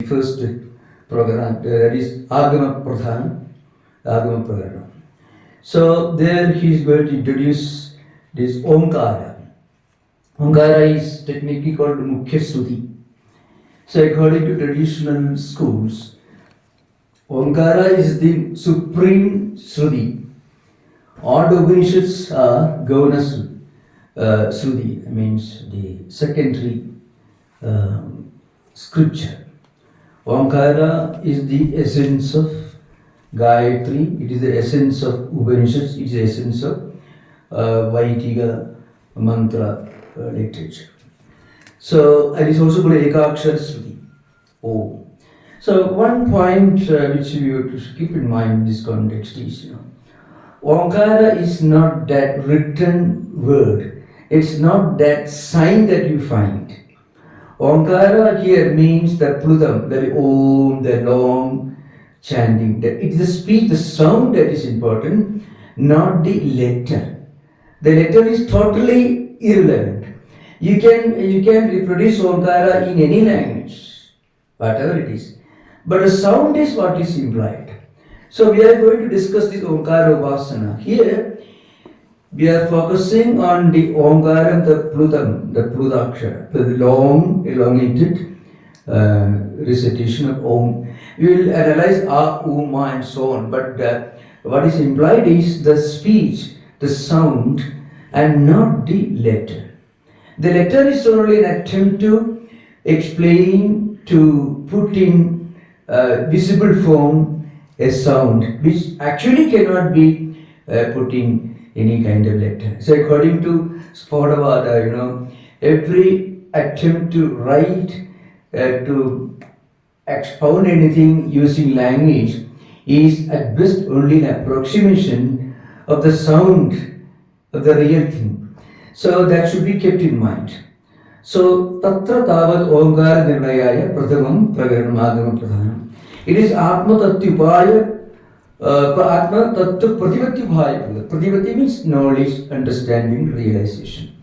first program, that is Agama Pradhan, Agama Pradhan. So there he is going to introduce this Omkara. Omkara is technically called Mukhya Sruti. So according to traditional schools, Omkara is the supreme Sruti. All the Upanishads are Gauna Sruti, means the secondary scripture. Omkara is the essence of Gayatri, it is the essence of Upanishads, it is the essence of Vaidiga mantra literature. So, it is also called Ekakshara Sruti. Oh. So, one point which you have to keep in mind in this context is, Omkara is not that written word, it's not that sign that you find. Omkara here means the Plutam, the Om, the long chanting. It is the speech, the sound that is important, not the letter. The letter is totally irrelevant. You can reproduce Omkara in any language, whatever it is. But the sound is what is implied. So we are going to discuss this Omkara Upasana. Here we are focusing on the Omkara, the Plutam, the Pludakshara, the long, elongated recitation of Om. We will analyze A, Uma and so on. But what is implied is the speech, the sound, and not the letter. The letter is only an attempt to explain, to put in visible form a sound which actually cannot be put in any kind of letter. So according to Spadavada, every attempt to write, to expound anything using language is at best only an approximation of the sound of the real thing. So that should be kept in mind. So Tatra Tavad Omkara Nirnayaya Prathamam Pragaranam Agama Pradhanam. It is Atma Tattupaya, Atma Tattva Pratipatipaya. Pratipati means knowledge, understanding, realization.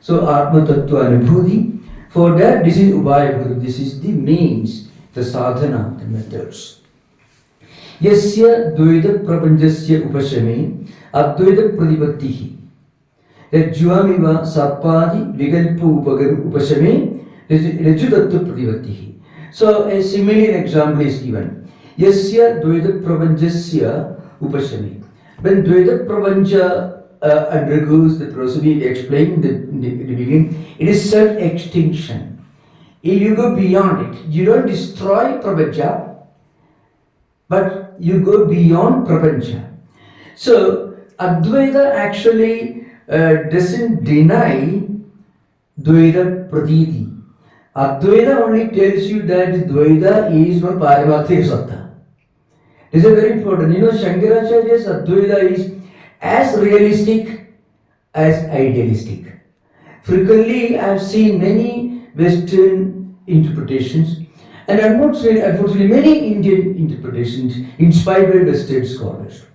So Atma Tattva Anubhuti. For that, this is Upaya, this is the means, the sadhana, the methods. Yasya Dvaita Prapanchasya Upashame Advaita Pratipattihi. That Jvamiva Sapadi Vigalpu Upashame Rejudattu Pratipattihi. So a similar example is given. Yasya Dvaita Prapanchasya Upashame. When Dvaita Prapancha undergoes the process we explained in the beginning, it is self-extinction. If you go beyond it, you don't destroy Prapancha, but you go beyond Prapancha. So Advaita actually doesn't deny Dvaita Pratiti. Advaita only tells you that Dvaita is not Paramarthika Satta. This is very important. Shankaracharya's Advaita is as realistic as idealistic. Frequently, I have seen many Western interpretations, and unfortunately, many Indian interpretations inspired by Western scholars,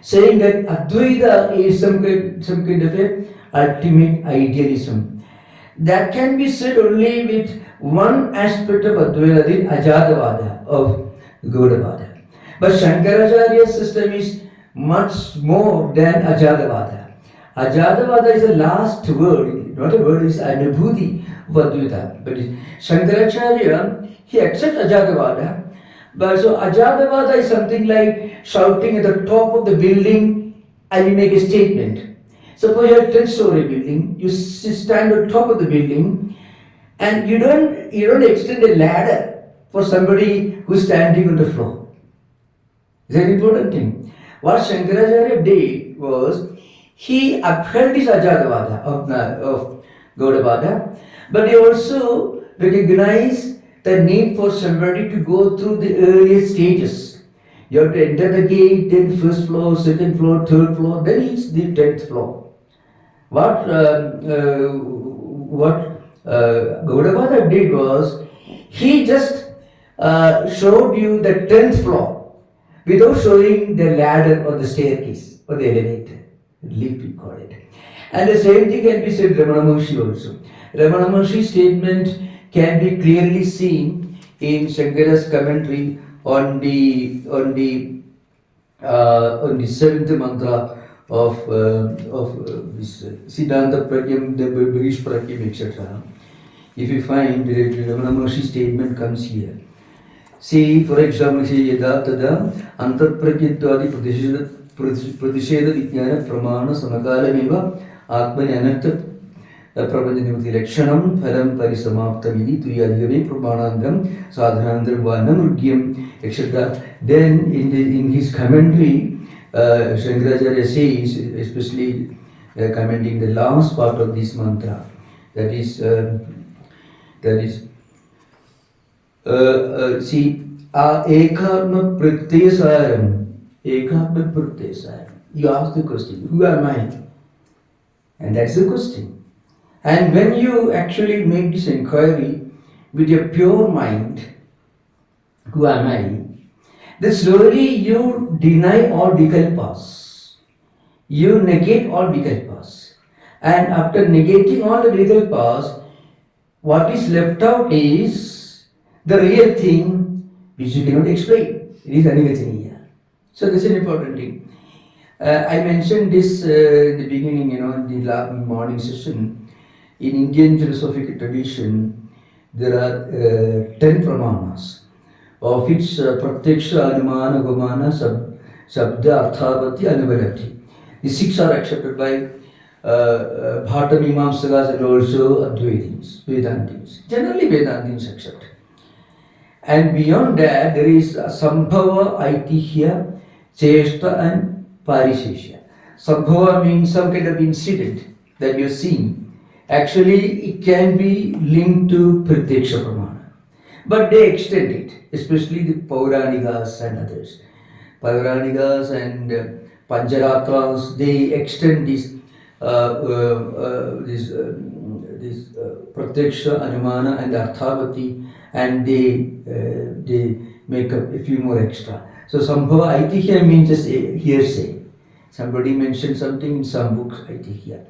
saying that Advaita is some kind of a ultimate idealism. That can be said only with one aspect of Advaita, the Ajatavada of Gaudavada. But Shankaracharya's system is much more than Ajatavada. Ajatavada is the last word, not a word, it's Anubhuti of Advaita. But Shankaracharya, he accepts Ajatavada. But so Ajatavada is something like shouting at the top of the building and you make a statement. Suppose you have a 10-story building, you stand on top of the building and you don't extend a ladder for somebody who's standing on the floor. It's an important thing. What Shankaracharya did was, he upheld his Ajatavada of Gaudavada, but he also recognized the need for somebody to go through the earlier stages. You have to enter the gate, then first floor, second floor, third floor, then it's the 10th floor. What Gaudavada did was, he just showed you the 10th floor without showing the ladder or the staircase or the elevator, lift we call it. And the same thing can be said Ramana Maharshi also. Ramana Maharshi's statement can be clearly seen in Shankara's commentary on the seventh mantra of this Siddhanta Pratyam, the Bhirish Pratyam, etc. If you find the Ramana Maharshi statement comes here. See, for example, Yada Tada Antarpratyatwadi Pradisheda Vijnana Pramana Samakalameva Atmani Anartha Prapanjanimati Lakshanam Phalam Parisamapta Vidi Tuyadhigame Pramanandram Sadhanandram Vanam etc. Then in his commentary, Shankaracharya says, especially commenting the last part of this mantra, that is see, Ekatma Pratyasaram. Ekatma Pratyasaram. You ask the question, who am I? And that's the question. And when you actually make this inquiry with your pure mind, who am I? Then slowly you deny all vikalpas. You negate all vikalpas. And after negating all the vikalpas, what is left out is the real thing which you cannot explain. It is anivacaniya. So this is an important thing. I mentioned this in the beginning, in the last morning session. In Indian philosophical tradition, there are 10 pramanas, of which pratyaksha, anumana, upamana, sabda, arthavati, anuvalabdhi. The 6 are accepted by Bhata Mimamsakas and also Advaitins, Vedantins. Generally Vedantins accept. And beyond that, there is Sambhava, Aitihya, Cheshta and Parisheshya. Sambhava means some kind of incident that you are seeing. Actually, it can be linked to Pratyaksha Pramana. But they extend it, especially the Pauranikas and others. Pauranikas and Pancharatras, they extend this Pratyaksha, Anumana and Arthavati, and they make up a few more extra. So Sambhava Aitihya means just a hearsay. Somebody mentioned something in some books, Aitihya.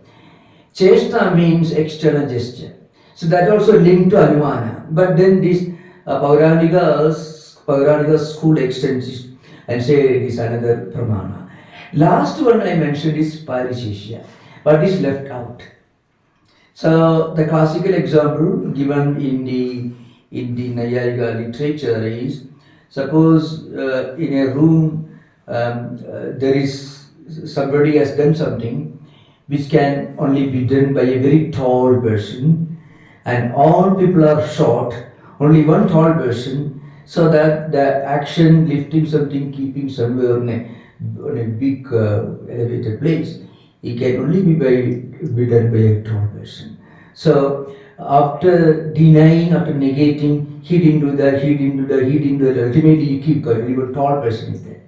Cheshta means external gesture. So that also linked to Anumana. But then this Pauranikas school extends it and say it is another Pramana. Last one I mentioned is Parisheshya. What is left out? So the classical example given in the Nayayika literature is, suppose in a room there is somebody has done something which can only be done by a very tall person, and all people are short, only one tall person, so that the action, lifting something, keeping somewhere on a big elevated place, it can only be done by a tall person. So after denying, after negating, he didn't do that, ultimately you keep going, even a tall person is there.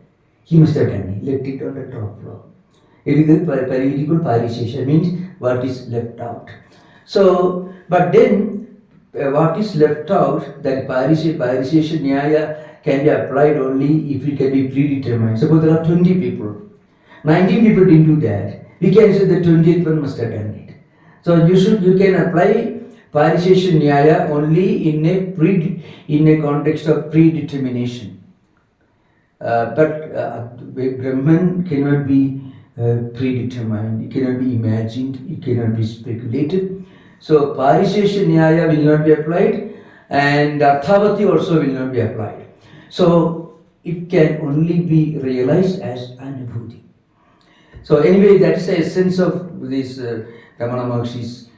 He must have done it, left it on the top floor. It is called Parishesha, means what is left out. So, but then what is left out, that Parishesha Nyaya can be applied only if it can be predetermined. Suppose there are 20 people, 19 people didn't do that. We can say the 20th one must have done it. So you can apply Parishesha Nyaya only in a context of predetermination. But Brahman cannot be predetermined, it cannot be imagined, it cannot be speculated. So Parishesha Nyaya will not be applied, and Arthavati also will not be applied. So it can only be realized as Anubhuti. So anyway, that is the essence of this Ramana Maharshi's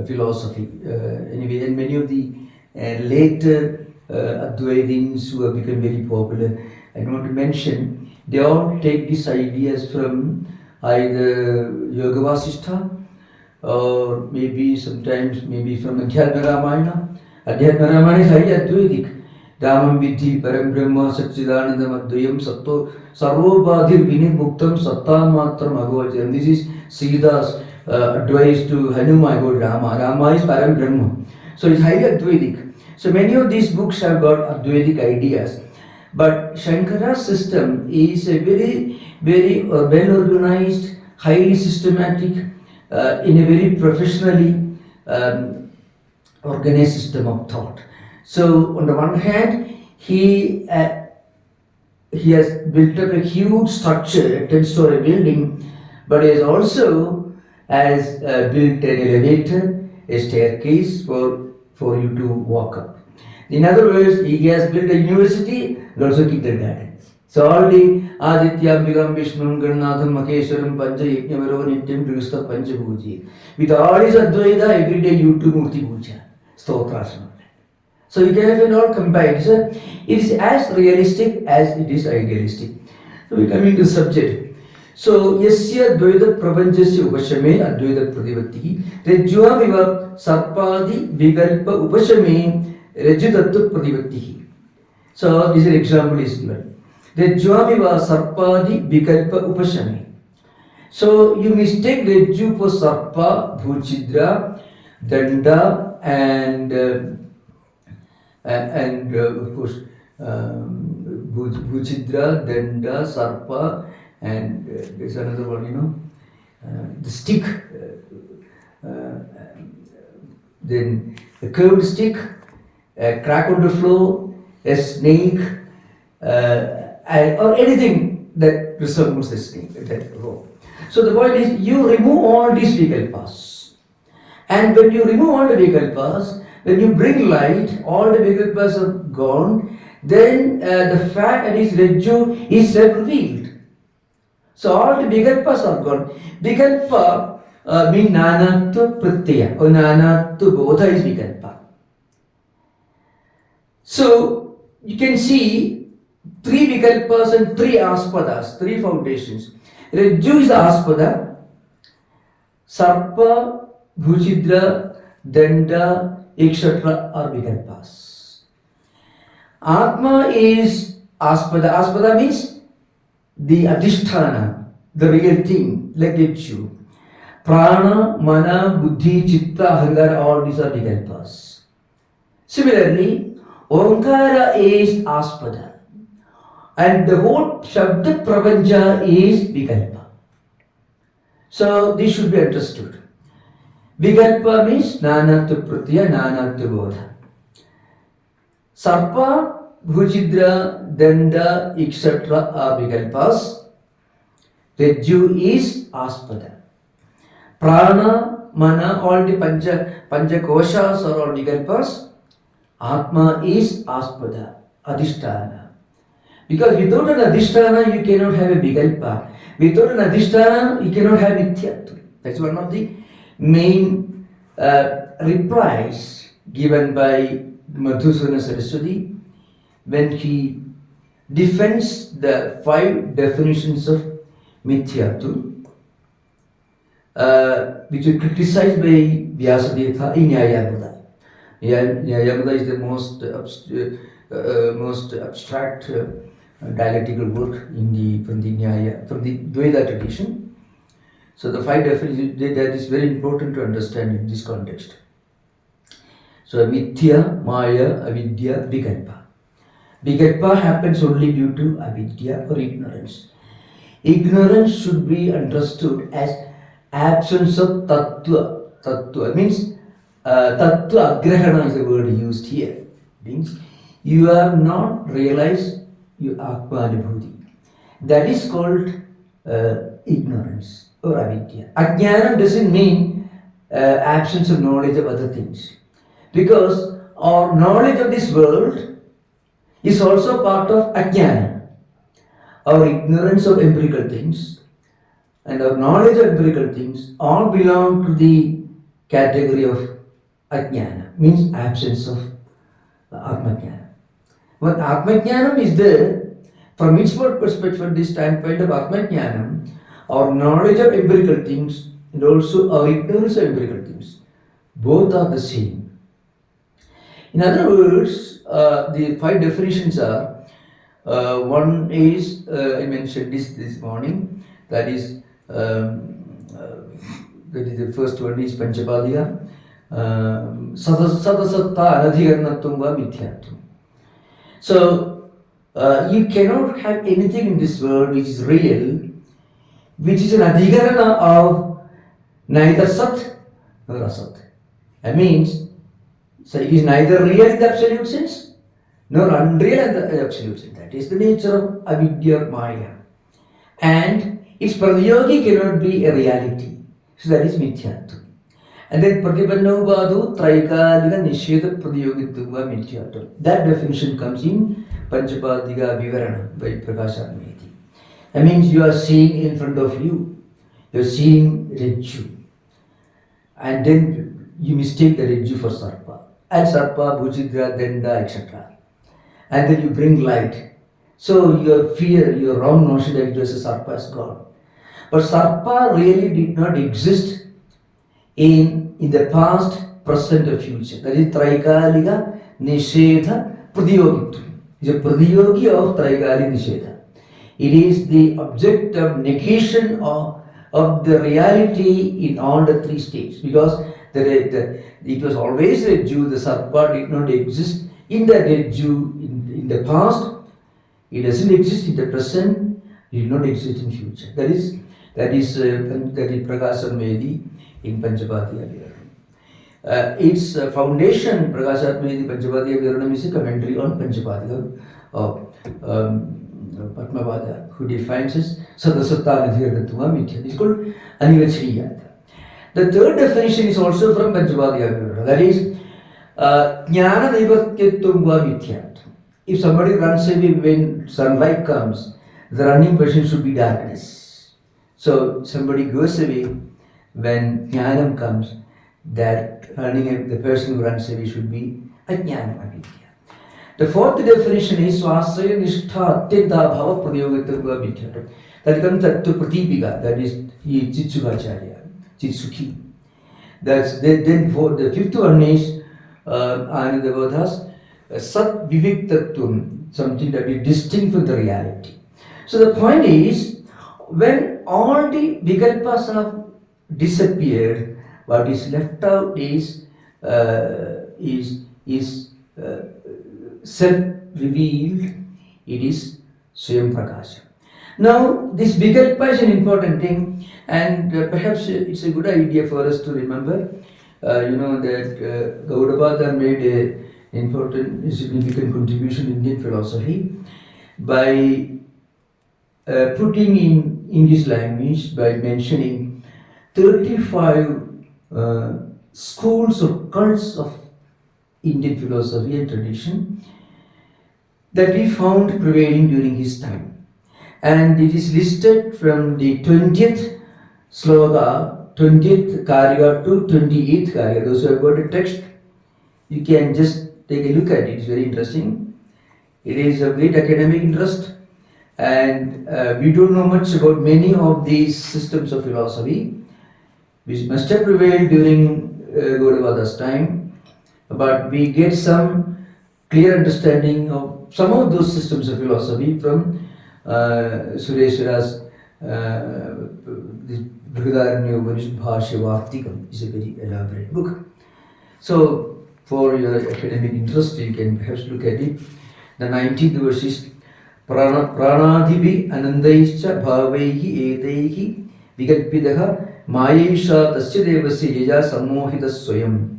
philosophy. Anyway, and many of the later Advaitins who have become very popular, I want to mention, they all take these ideas from either Yoga Vasishtha, or maybe sometimes from Adhyatma Ramayana. Adhyatma Ramayana is highly Advaitic. Dhamam Vidhi Param Brahma Satchidanandam Advayam Satto Sarvobadhir Vinimuktam Sattamatram Agavacham. This is Sita's advice to Hanuman about Rama. Rama is Param Brahma. So it's highly Advaitic. So many of these books have got Advaitic ideas. But Shankara's system is a very, very well organized, highly systematic, in a very professionally organized system of thought. So on the one hand, he has built up a huge structure, a 10-story building, but he has also built an elevator, a staircase for you to walk up. In other words, he has built a university and also kindergarten. So all the Adityam, Bigam, Vishnum, Gannatham, Maheshwaram, Pancha, Yajnavaro, Nityam, Drista, Pancha Bhuji. With all his Advaita, every day you do Murti Puja, Stotrasana. So you can all combined. So it is as realistic as it is idealistic. So we come into the subject. So Yasya Dvaita Prapanchasya Upashame Advaita Pradivati Rajyamiva Sarpadi Vigalpa Upashame Rajyatattva Pradivati. So this example is given. Rajyamiva Sarpadi Vigalpa Upashame. So you mistake Rajyu for Sarpa, Bhuchidra, Danda and of course Bhuchidra, Danda, Sarpa, and there's another one, the stick, then a curved stick, a crack on the floor, a snake, or anything that resembles a snake, that rope. So the point is, you remove all these vikalpas, and when you remove all the vikalpas, when you bring light, all the vikalpas are gone, then the fact that is Rajju is self-revealed. So all the vikalpas are gone. Vikalpa means nanatva pratyaya or nanatva bodha is vikalpa. So you can see three vikalpas and three aspadas, three foundations. Rajju is the aspada, sarpa, bhuchidra, danda, etc. are vikalpas. Atma is aspada. Aspada means the adhisthana, the real thing, like Rajju. Prana, mana, buddhi, chitta, ahankara, all these are vikalpas. Similarly, Omkara is aspada. And the whole Shabda Prapancha is Vikalpa. So this should be understood. Vikalpa means Nanatva Pratyaya, Nanatva Bodha. Sarpa, Bhuchidra, Danda, etc. are Vikalpas. Rajju is Aspada. Prana, Mana, all the Pancha Koshas are all Vikalpas. Atma is Aspada, Adhisthana. Because without an Adhisthana, you cannot have a Vikalpa. Without an Adhisthana, you cannot have Mithyatva. That's one of the main replies given by Madhusudana Saraswati when he defends the 5 definitions of Mithyatva, which were criticized by Vyasadeva in Mayavati. Mayavati is the most abstract dialectical work from the Advaita tradition. So the 5 definitions, that is very important to understand in this context. So Mithya, Maya, Avidya, Vikalpa. Vikalpa happens only due to avidya or ignorance. Ignorance should be understood as absence of tattva. Tattva means tattva agrahana is the word used here. Means you have not realized your Atma Anubhuti. That is called ignorance or avidya. Ajnanam doesn't mean absence of knowledge of other things. Because our knowledge of this world is also part of ajnana. Our ignorance of empirical things and our knowledge of empirical things all belong to the category of ajnana, means absence of atmajnana. But atmajnanam is there, from its perspective, from this standpoint of atmajnanam, our knowledge of empirical things and also our ignorance of empirical things, both are the same. In other words, the 5 definitions are, one is, I mentioned this morning, that is the first one is Panchapadya, Satasatta Anadhikarnatvam va Mithyatvam. So, you cannot have anything in this world which is real, which is an adhikarana of neither Sat nor Asat. That means, So it is neither real in the absolute sense nor unreal in the absolute sense. That is the nature of avidya maya. And its pradyogi cannot be a reality. So that is mithyatva. And then Pratipanna Ubadu Traikalika Nisheda Pradyogitva Mithyatva. That definition comes in Panchapadika Vivarana by Prakashanmeti. That means you are seeing in front of you, you are seeing Rajju. And then you mistake the Rajju for Sarpa. And Sarpa, Bhujidra, Denda, etc. And then you bring light. So your fear, your wrong notion that it was a Sarpa is gone. But Sarpa really did not exist in the past, present, or future. That is Traikalika Nishedha Pradyogitva. It is a Pradyogi of Traikalika Nishedha. It is the object of negation of the reality in all the three states. Because it was always a Jew, the Sarpa did not exist in the dead Jew in the past. It doesn't exist in the present. It did not exist in future. That is Prakashanmedi in Panchapadya Vivaranam. Its foundation, Prakashanmedi Panchapadya Vivaranam, is a commentary on Panchapadya of Padmapada, who defines as Sadasatta Nidhirdatva Mithya. It's called Anivachiriyata. The third definition is also from Panchapadya Vivaranam. That is Jnana Nivatyattvam Mithya. If somebody runs away when sunlight comes, the running person should be darkness. So somebody goes away when jnanam comes, that the person who runs away should be ajnanam avidya. The fourth definition is swasaya nishtha atyanta bhava pradyogitva vidya. That comes to pratipika, that is Chitsukacharya, Chitsuki. Then for the fifth one is Anandavadhas Sat Viviktatvam, something that is distinct from the reality. So the point is, when all the vikalpas have disappeared, what is left out is self-revealed. It is Swayam Prakasha. Now, this vikalpa is an important thing, and perhaps it's a good idea for us to remember. That Gaudapada made an important, significant contribution in Indian philosophy by putting in English language, by mentioning 35 schools or cults of Indian philosophy and tradition that we found prevailing during his time. And it is listed from the 20th sloka, 20th karya to 28th karya. Those who have got a text, you can just take a look at it. It's very interesting. It is of great academic interest, and we don't know much about many of these systems of philosophy which must have prevailed during Gaudavada's time, but we get some clear understanding of some of those systems of philosophy from Sureshwara's Brihadaranya Upanishad Bhashya Vartikam. Is a very elaborate book. So, for your academic interest, you can perhaps look at it. The 19th verse is Pranadhibi Anandaischa Bhavaihi Etaihi Vikalpidaha Mayesha Tasya Devasya Yaya Sammohita Swayam.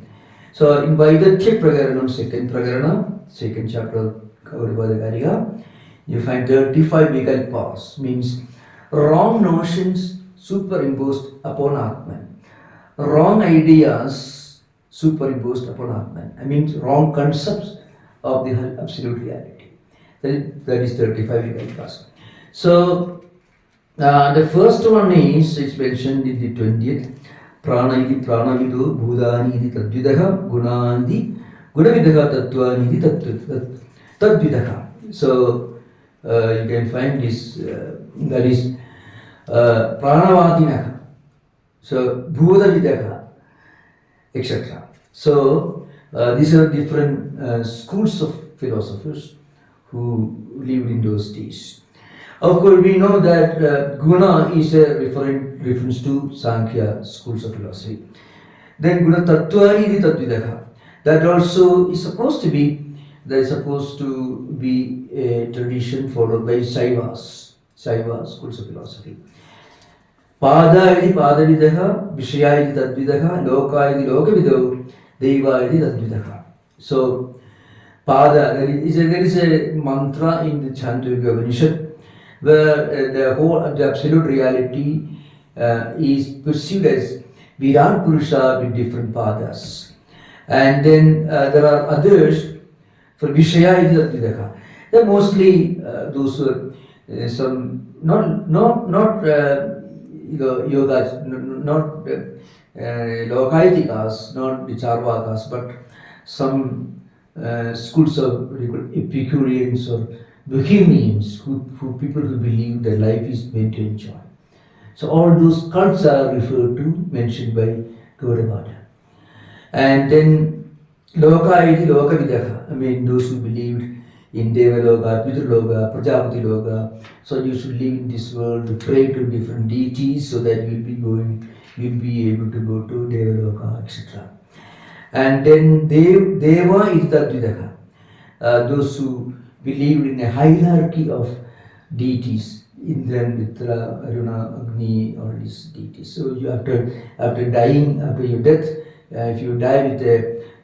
So, in Vaidatya Prakaranam, second chapter of Gaudavada Karika, you find 35 vikalpas, means wrong notions superimposed upon Atman, wrong ideas superimposed upon Atman. I mean wrong concepts of the absolute reality. That is 35 vikalpas. So the first one is, it's mentioned in the 20th, Prana iti pranavido bhudani iti tadvidaha gunandi gunavidaha tattvani iti tadvidaha. So you can find this, that is pranavadinaha, so bhudavidaha, etc. So these are different schools of philosophers who lived in those days. Of course, we know that guna is a reference to Sankhya schools of philosophy. Then guna tattvani iti tadvidaha, that also is supposed to be a tradition followed by Shaiva schools of philosophy. Pada iti padavidaha, Vishaya iti tadvidaha, Loka iti lokavido, Deva iti tadvidaha. So, Pada, there is a mantra in the Mandukya Upanishad where the absolute reality is perceived as Virat Purusha with different padas. And then there are others for Vishaya Idha. They're mostly those who are some not yogas, not Lokaitikas, not the Charvakas, but some schools of Epicureans or Bohemians, people who believe that life is meant to enjoy. So all those cults are referred to, mentioned by Gauravada. And then Loka iti Loka Vidaha. I mean, those who believed in Devaloka, Pitraloka, Prajapati Loka. So you should live in this world to pray to different deities so that you'll be able to go to Devaloka, etc. And then Deva iti Tadvidaha. Those who believed in a hierarchy of deities, Indra, Mitra, Aruna, Agni, all these deities. So you after dying, after your death, if you die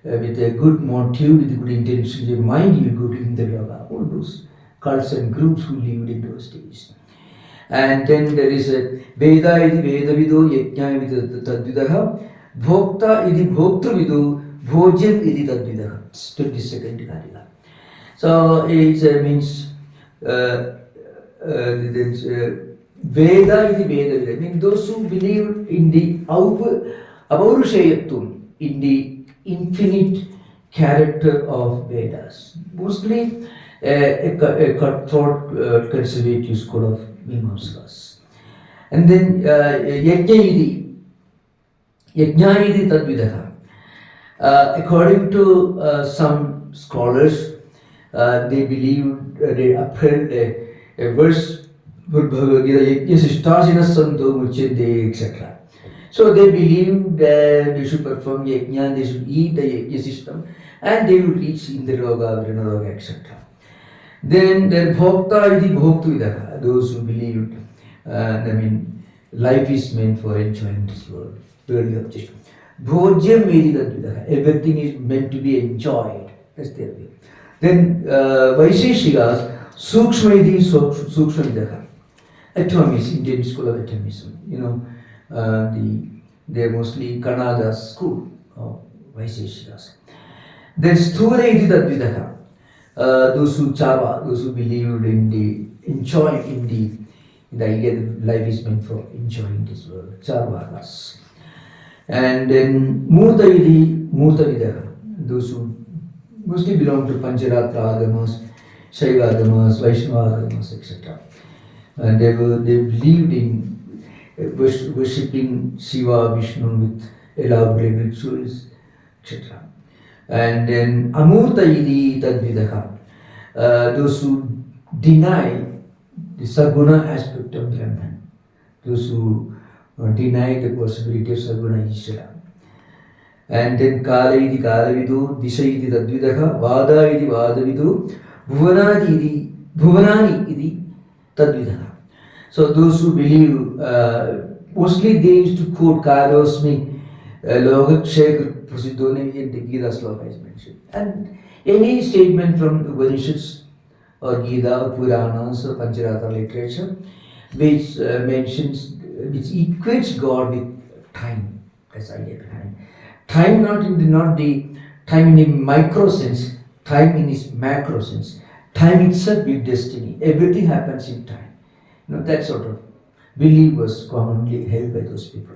with a good motive, with a good intention in your mind, you go to Indra. All those cults and groups who lived in those days. And then there is a Veda iti Vedavido, Yajna iti Tadvidaha, Bhokta iti Bhoktruvido, Bhojam iti Tadvidaha. 22nd Karika. So it means Veda iti Veda. I mean those who believe in the Apaurushayatum, in the infinite character of Vedas. Mostly a cutthroat conservative school of Mimamsakas. And then Yajna iti Tadvidaha. According to some scholars, they believe, they upheld a verse, Bhagavad Gita, Yajna Santo Muchende, etc. So they believed that they should perform yajna, they should eat the yajna system, and they will reach Indraloka, Vrinaloka, etc. Then there Bhokta iti Bhoktuvidaha, those who believed, life is meant for enjoying this world, worldly object. Bhojyam iti Tadvidaha, everything is meant to be enjoyed. That's their view. Then Vaisheshikas, Sukshma iti Sukshmavidaha, atomism, Indian school of atomism. They're mostly Kannada school of Vaisheshikas. Then Sthula iti Tadvidaha, those who believed in the enjoying in the idea that life is meant for enjoying this world, Charvakas. And then Murta iti Murtavidaha, those who mostly belong to Pancharatra Agamas, Shaiva Agamas, Vaishnava Agamas, etc. And they believed in worshipping Shiva, Vishnu with elaborate rituals, etc. And then Amurta iti Tadvidaha, those who deny the Saguna aspect of Brahman, those who deny the possibility of Saguna Ishvara. And then Kala iti Kalavidu, Disha iti Tadvidaha, Vada iti Vadavidu, Bhuvanani iti Tadvidaha. So those who believe, mostly they used to quote Kalosmi, Logakshek Prasidone in the Gita sloka is mentioned. And any statement from the Upanishads or Gita or Puranas or Pancharatra literature which which equates God with time. That's the idea behind. Time not the time in a micro sense, time in its macro sense. Time itself with destiny. Everything happens in time. That sort of belief was commonly held by those people.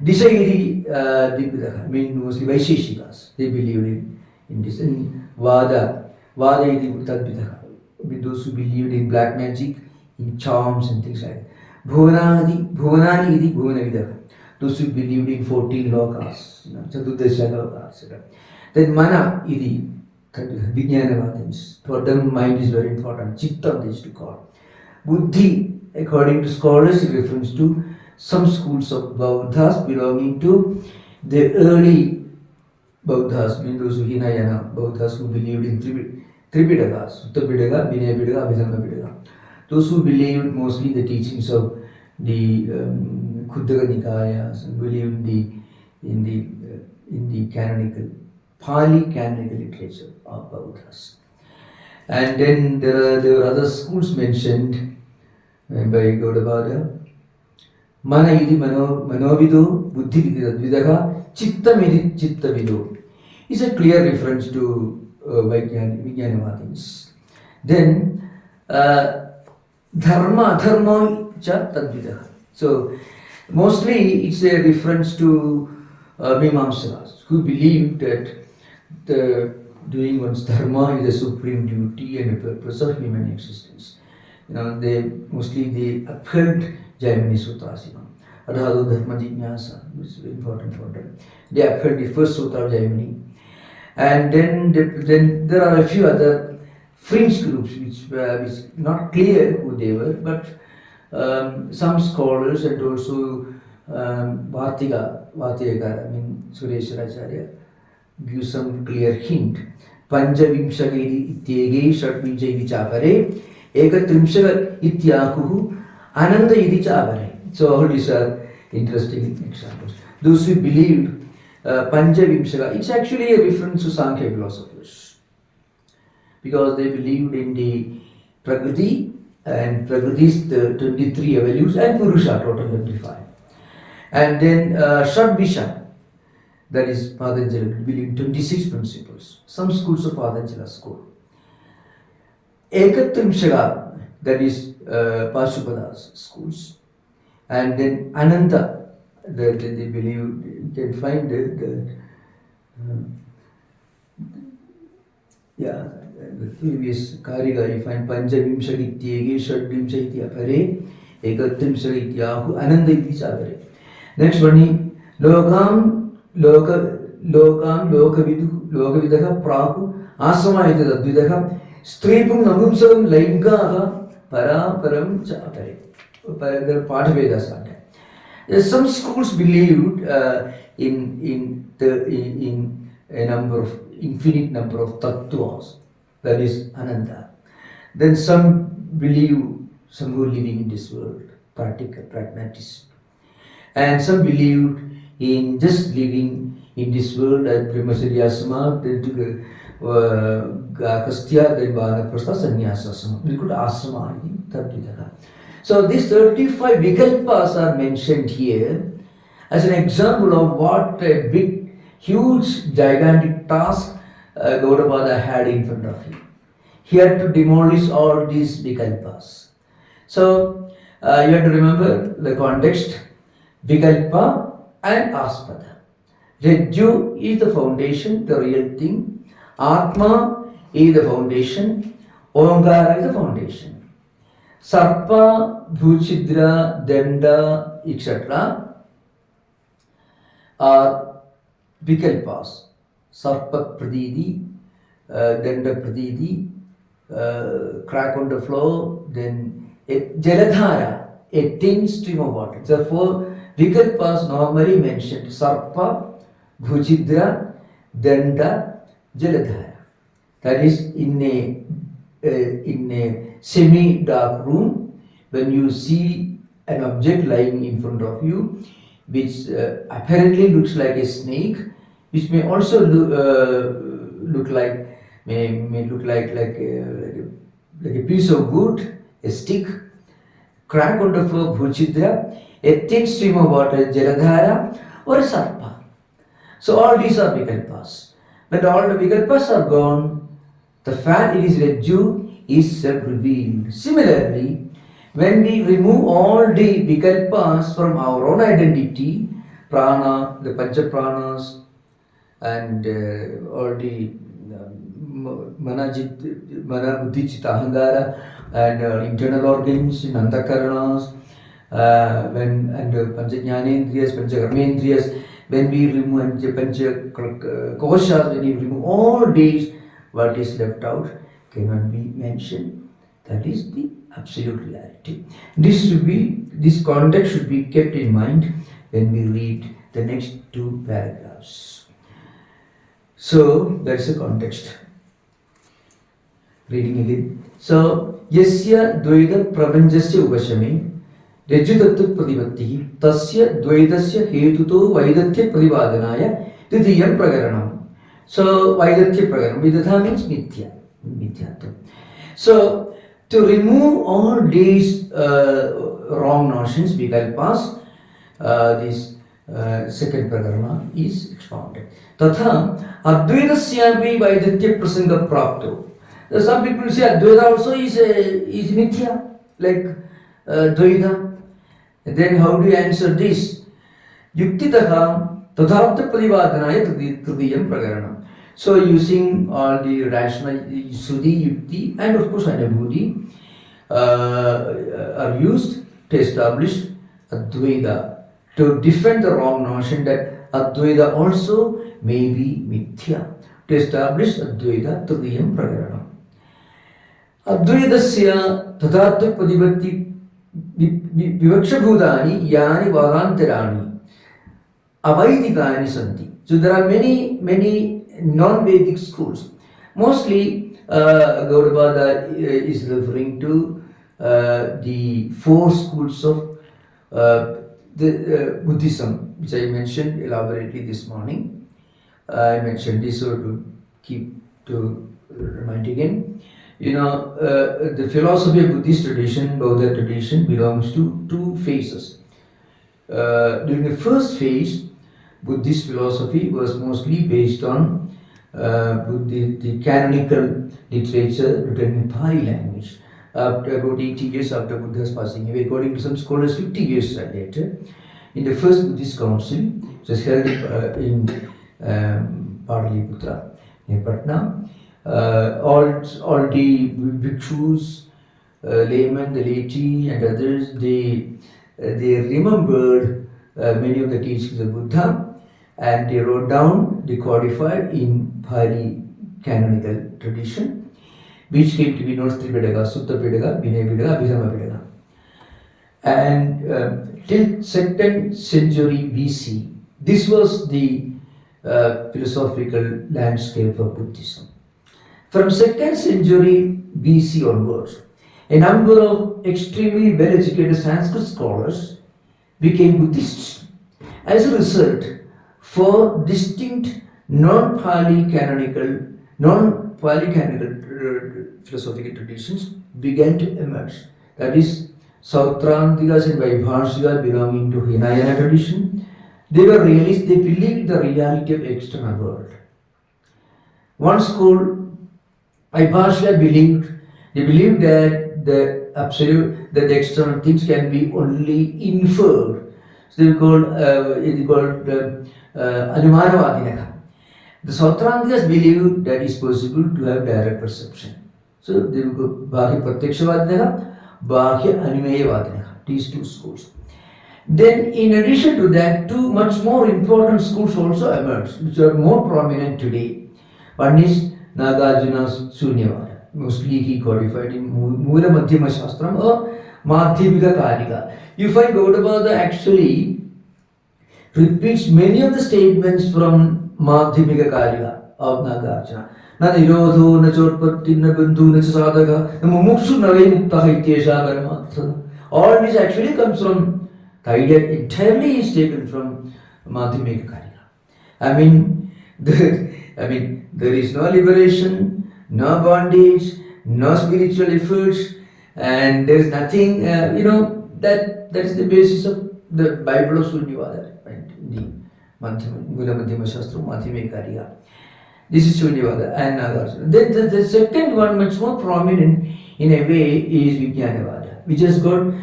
Disha iti Dibbidaha, mostly Vaisheshikas, they believed in this. And Vada iti Tadvidaha, with those who believed in black magic, in charms and things like that. Bhuvanani iti Bhuvanavidaha, those who believed in 14 lokas, Chaturdasha lokas. Then Mana iti Vijnanavadins, for them mind is very important, Chitta they used to call. Buddhi, according to scholars, it refers to some schools of Bauddhas belonging to the early Bauddhas, those who Hinayana Bauddhas who believed in Tripidakas, Sutta Pitaka, Vinaya Pitaka, Abhidhamma Pitaka. Those who believed mostly the teachings of the Khuddaka Nikayas and believed in the canonical Pali canonical literature of Buddhas. And then there were other schools mentioned by Gaudapada. Mana iti manovido, buddhi iti tadvidaha, chittam iti chittavido. It's a clear reference to Vijnanavadins. Then dharma cha tadvidaha. So mostly it's a reference to Mimamsakas, who believe that doing one's dharma is a supreme duty and a purpose of human existence. They mostly upheld Jaimini Sutras. Adhado Dharma Jignasa, which is very important for them. They upheld the first sutra of Jaimini. And then there are a few other fringe groups which not clear who they were, but some scholars and also Vatiyakara, Shankaracharya, give some clear hint. Panjavimshagiri ityege shadvinjai vichapare ekatrimshaga ityakuhu ananda iti chapare. So all these are interesting examples. Those who believed Panjavimshaga, it's actually a reference to Sankhya philosophers, because they believed in the Prakriti, and Prakriti's 23 avalues, and Purusha, total 25. And then Shadvisha, that is Patanjali, believed 26 principles. Some schools of Patanjali school. Ekatrimshaga, that is Pashupada's schools. And then Ananta, that they believe, you can find the previous Kariga, you find Panjavimshagitye, Shadvimshagitya apare, Ekatrimshagityahu, Ananda iti chavare. Next one, Lokavidaha Prahu, Asama iti tadvidaha, Stripum Nagumsam Laingaha, Param Chapare. There are Pathavedas are there. Some schools believed in a infinite number of tattvas, that is Ananda. Then some believe some who are living in this world, pragmatists. And some believed in just living in this world at Brahmacharya, then to Agastya, then Vanaprastha, Sannyasasana. We could asama. So these 35 vikalpas are mentioned here as an example of what a big, huge, gigantic task Gaudapada had in front of him. He had to demolish all these vikalpas. So you have to remember the context, vikalpa and aspada. Rajju is the foundation, the real thing. Atma is the foundation. Omkara is the foundation. Sarpa, Bhuchidra, Danda, etc. are vikalpas. Sarpa Pradidi, Danda Pradidi, crack on the floor, then Jaladhara, a thin stream of water. Therefore, vikalpas normally mentioned Sarpa, Bhuchidra, Danda, Jaladhara. That is in a semi-dark room, when you see an object lying in front of you, which apparently looks like a snake, which may also look like a piece of wood, a stick, crack on the floor, bhuchidra, a thin stream of water, jaladhara, or a sarpa. So all these are vikalpas. But all the vikalpas are gone. The fact it is rajju is self-revealed. Similarly, when we remove all the vikalpas from our own identity, prana, the pancha pranas, and all the mana, buddhi, chitta, ahangara, and internal organs, nandakaranas, and pancha jnanendriyas, pancha karmendriyas, when we remove pancha koshas, when we remove all these, what is left out cannot be mentioned. That is the absolute reality. This context should be kept in mind when we read the next two paragraphs. So that's the context. Reading again. So yasya dvaita prapanchasya upashame rajutattva pratipattihi tasya dvaitasya hetuto vaidatya pratipadanaya titiyam prakaranam So, Vaidatya Prakarana. Vidatha means mithya. Mithyatvam. So, to remove all these wrong notions, vikalpas, this second Prakarana is expounded. Tatha, Advaitasyapi Vaidatya Prasanga Prapto. Some people say Advaita also is mithya, like Dvaita. Then how do you answer this? Yuktitaha Tathartha Pradivadhanaya Tridiyam Prakaranam. So using all the rational Sudhi, Yukti and of course Anubhuti are used to establish Advaita, to defend the wrong notion that Advaita also may be mithya, to establish Advaita Tridiyam Prakaranam. Advaitasya Tathartha Pradivatti Vivakshabhudani Yani Vadantarani Avaitikani Santi. So there are many non-Vedic schools. Mostly Gaudapada is referring to the four schools of the Buddhism, which I mentioned elaborately this morning. I mentioned this so to remind again. You know, the philosophy of Buddhist tradition, Bauddha tradition belongs to two phases. During the first phase, Buddhist philosophy was mostly based on the canonical literature written in Pali language. After about 80 years after Buddha's passing away, according to some scholars, 50 years later, in the first Buddhist council, which was held in Pataliputra, near Patna, all the bhikshus, laymen, the laity, and others, they remembered many of the teachings of Buddha, and they wrote down, they codified in Pali canonical tradition, which came to be known as Tripitaka, Sutta Pitaka, Vinaya Pitaka, Abhidhamma Pitaka. And till 2nd century BC, this was the philosophical landscape for Buddhism. From 2nd century BC onwards, a number of extremely well-educated Sanskrit scholars became Buddhists. As a result, four distinct non-Pali canonical philosophical traditions began to emerge. That is, Sautrantikas and Vaibhashikas belonging to Hinayana tradition. They were realists, they believed the reality of external world. One school, Vaibhashika believed that the external things can be only inferred. So they called Anumanavadinaha. The Sautrantikas believed that it's possible to have direct perception. So they will go Bhagya Pratyakshavadinaha, Bhagya Animeyavadinaha, these two schools. Then in addition to that, two much more important schools also emerged, which are more prominent today. One is Nagarjuna's Sunyavada. Mostly he codified in Mula Madhyama Shastram or Madhyamika Karika. You find Gaudapada actually repeats many of the statements from Madhyamika Karika of Nagarjuna. Na nirodho, na chotpatti, na bandhu, na sadhaka, na mumukshu nave muktaha ityesha paramatha. All this actually comes from, the idea entirely is taken from Madhyamika Karika. I mean, there is no liberation, no bondage, no spiritual efforts, and there is nothing, that is the basis of the Bible of Sunyavada, right? The Mula Madhyama Shastra, Madhyamika Karika. This is Sunyavada and Nagarjuna. Then the second one, much more prominent in a way, is Vijnanavada, which has got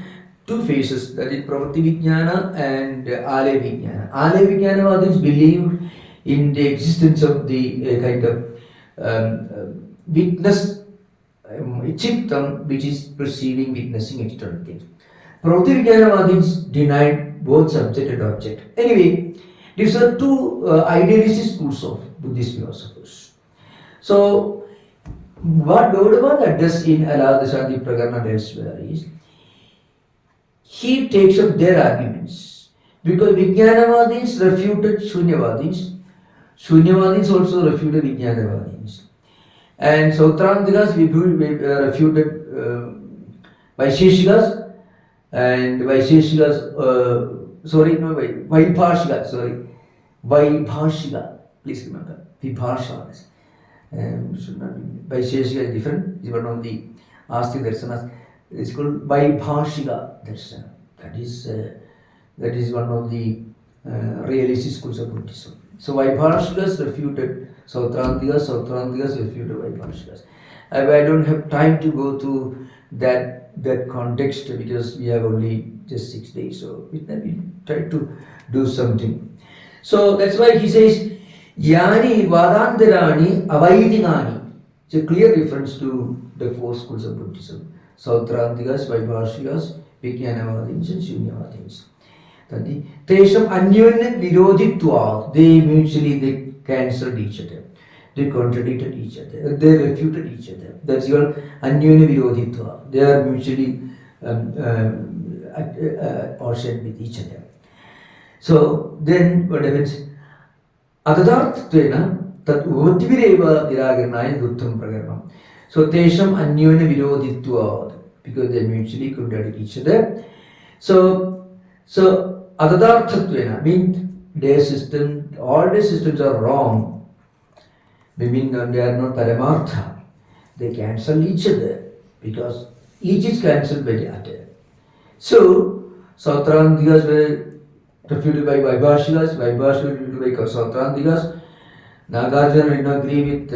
two phases, that is Pravritti Vijnana and Ale Vijnana. Ale Vijnanavadins believed in the existence of the kind of witness, chittam, which is perceiving, witnessing external things. Pravritti Vijnanavadins denied both subject and object. Anyway, these are two idealistic schools of Buddhist philosophers. So, what Gaudapada does in Aladashanti Prakarana and elsewhere is, he takes up their arguments. Because Vijnanavadins refuted Sunyavadins, Sunyavadins also refuted Vijnanavadins. And Sautrantikas refuted Vaisheshikas, and Vaibhashika, please remember, Vibhasha. Should not be. Vaisheshika is different. It's one of the Asti Darsanas. It's called Vaibhashika Darsana. That is one of the realist schools of Buddhism. So Vaibhashikas refuted Sautrantikas, Sautrantikas refuted Vaibhashikas. I don't have time to go to that context because we have only just 6 days. So we try to do something. So that's why he says, Yani Vadantarani Avaidinani. It's a clear reference to the 4 schools of Buddhism. Sautrantikas, Vaibhashikas, Vijnanavadins and Shunyavadins. Tesham Anyonya Virodhitva. They mutually cancelled each other. They contradicted each other. They refuted each other. That's called Anyonya Virodhitva. They are mutually ocean with each other. So then what happens? Adadarthtvena tat uvativireva niragarnaya duttam pragaranam. So tesham anyonya virodhitva, because they mutually contradict each other. So adadarthtvena means their system, all the systems are wrong. They mean they are not paramartha. They cancel each other because each is cancelled by the other. So Sautrantikas were refuted by Vaibhashikas, Vaibhashikas refuted by Sautrantikas. Nagarjuna did not agree with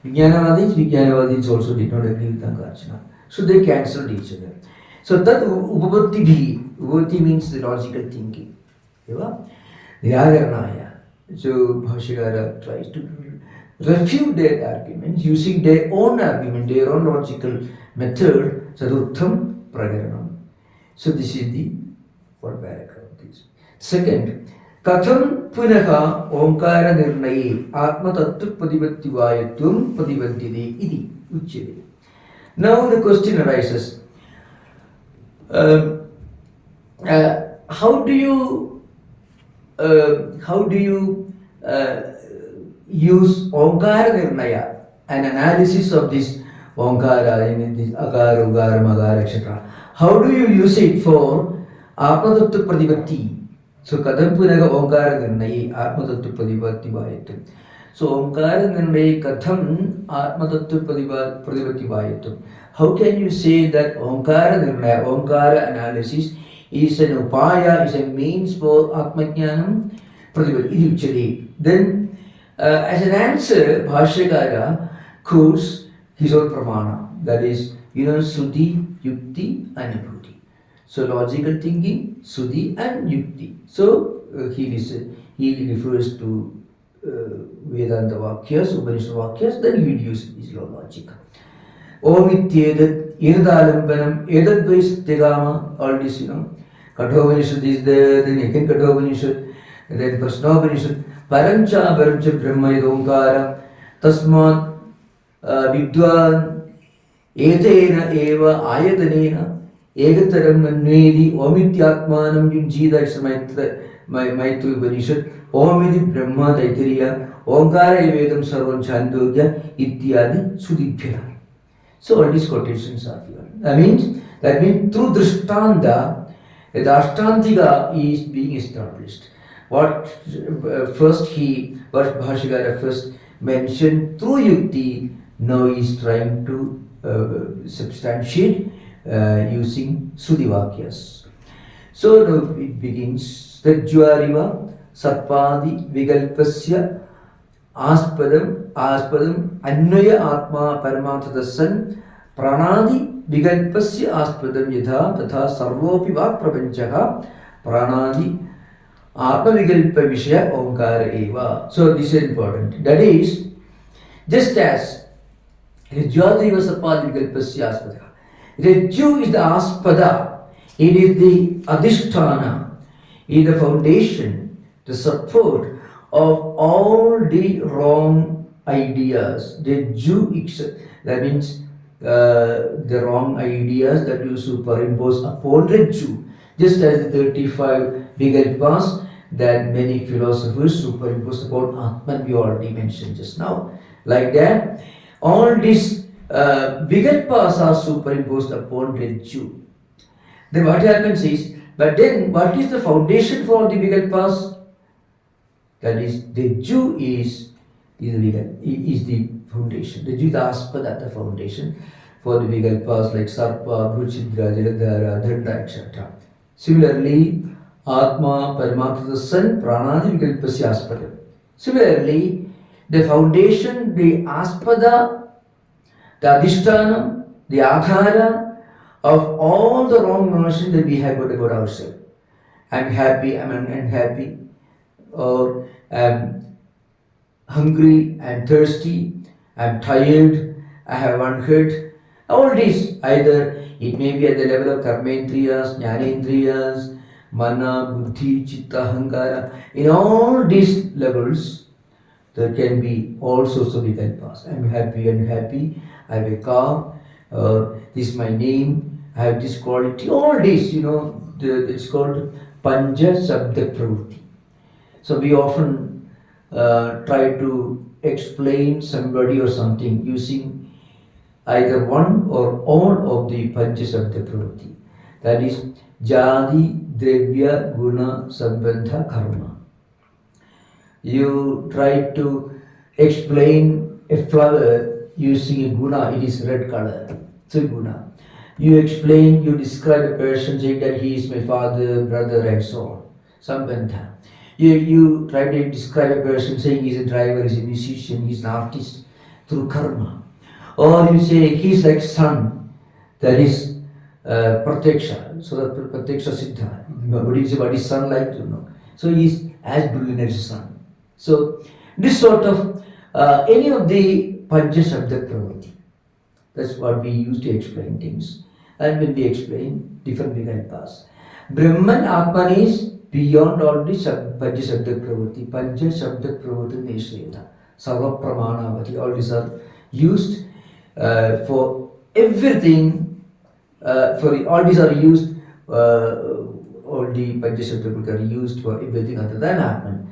Vijnanavadins. Vijnanavadins also did not agree with Nagarjuna. So they cancelled each other. So that upapatti upapatti means the logical thinking. Niragarnaya. So Bhashyakara tries to refute their arguments using their own argument, their own logical method, Saduttam Pragaranam. So this is the one paragraph. Second, Katham Punaha Omkara Nirnaye Atma Tattva Padivattivayatvam Padivantide Idi Uchyate. Now the question arises, how do you use Omkara Nirnaya, an analysis of this Omkara, in this Akara, Ugara, Magara, etc. How do you use it for Atma Tattva Pradipatti? So Kadam Punaga Omkara Nirnaye Atma Tattva Pradipatti Vayatam. So Omkara Nirnaye Katham Atma Tattva Pradipatti Vayatam. How can you say that Omkara Nirnaya, Omkara analysis is an upaya, is a means for Atmajnanam Pradipatti? Then as an answer, Bhashyakara quotes his own pramana, that is, Sruti, Yukti, and Anubhuti. So logical thinking, Sruti and Yukti. So he refers to Vedanta Vakyas, Upanishad Vakyas, then he will use his logic. Om Ityedat, Edalambanam, Edadvais Tegama, all this, Kathopanishad is there, then again Kathopanishad, then Prasnopanishad, Paramcha Brahma Yadomkara, Tasmat Vidwan, Etena Eva Ayatanena, Egataram Manvedi, Omityatmanam Yunjida, it's Maitri Upanishad, Omidi Brahma Daitariya, Omkara Evedam Sarvam Chandogya, Ityadi Sudibhyara. So all these quotations are given. That means through Drishtanta, the Ashtantika is being established. What Bhashyakara first mentioned through Yukti, now he is trying to substantiate using Sudhivakyas. So now it begins. Tajwariva Satpadi Vigalpasya Aspadam Annaya Atma Paramatadasan Pranadi Vigalpasya Aspadam Yatha Tatha Sarvopi Vak Prapanchaha Pranadi Atma Vigalpa Vishya Omkara Eva. So this is important. That is, just as Jyadriva Satpadi Vigalpasya Aspada, Rajju is the Aspada, it is the Adhisthana, it is the foundation, the support of all the wrong ideas. The Jew, that means the wrong ideas that you superimpose upon the Jew. Just as the 35 Vigalpas that many philosophers superimpose upon Atman, we already mentioned just now. Like that, all these Vigalpas are superimposed upon the Jew. Then what happens is, but then what is the foundation for the Vigalpas? That is, the Jew is the foundation. The Jew is the aspada, the foundation for the Vikalpas like Sarpa, Bhuchidra, Jaladhara, Danda, etc. Similarly, Atma, Paramatma, the Son, Pranadi Vikalpasya aspada. Similarly, the foundation, the aspada, the adhishtanam, the adhara of all the wrong notions that we have got about ourselves. I'm happy, I'm unhappy, or I'm hungry, I'm thirsty, I'm tired, I have one hurt. All these, either it may be at the level of karmendriyas, jnanendriyas, mana, buddhi, chitta, ahankara. In all these levels, there can be all sorts of vikalpas. I'm happy, unhappy, I have a car, this is my name, I have this quality. All this, it's called Panja Sabda Pravrutti. So we often try to explain somebody or something using either one or all of the Panja Sabda Pravrutti. That is Jadi, Dravya, Guna, Sambandha, Karma. You try to explain a flower using a guna, it is red color, Triguna. You describe a person saying that he is my father, brother, and so on. Sambandha. You try to describe a person saying he's a driver, he's a musician, he's an artist through karma. Or you say he's like sun, that is Pratyaksha. So that Pratyaksha Siddha. What do you say about his sun like? So he's as brilliant as the sun. So this sort of any of the Panja Sabda Pravrutti. That's what we use to explain things. And when we explain different vikalpas. Brahman Atman is beyond all the Panja Sabda Pravrutti. Panja Sabda Pravrutti Nesheda. Sarva Pramanavati. All these are used for everything. All these are used, all the Panja Sabda Pravrutti are used for everything other than Atman.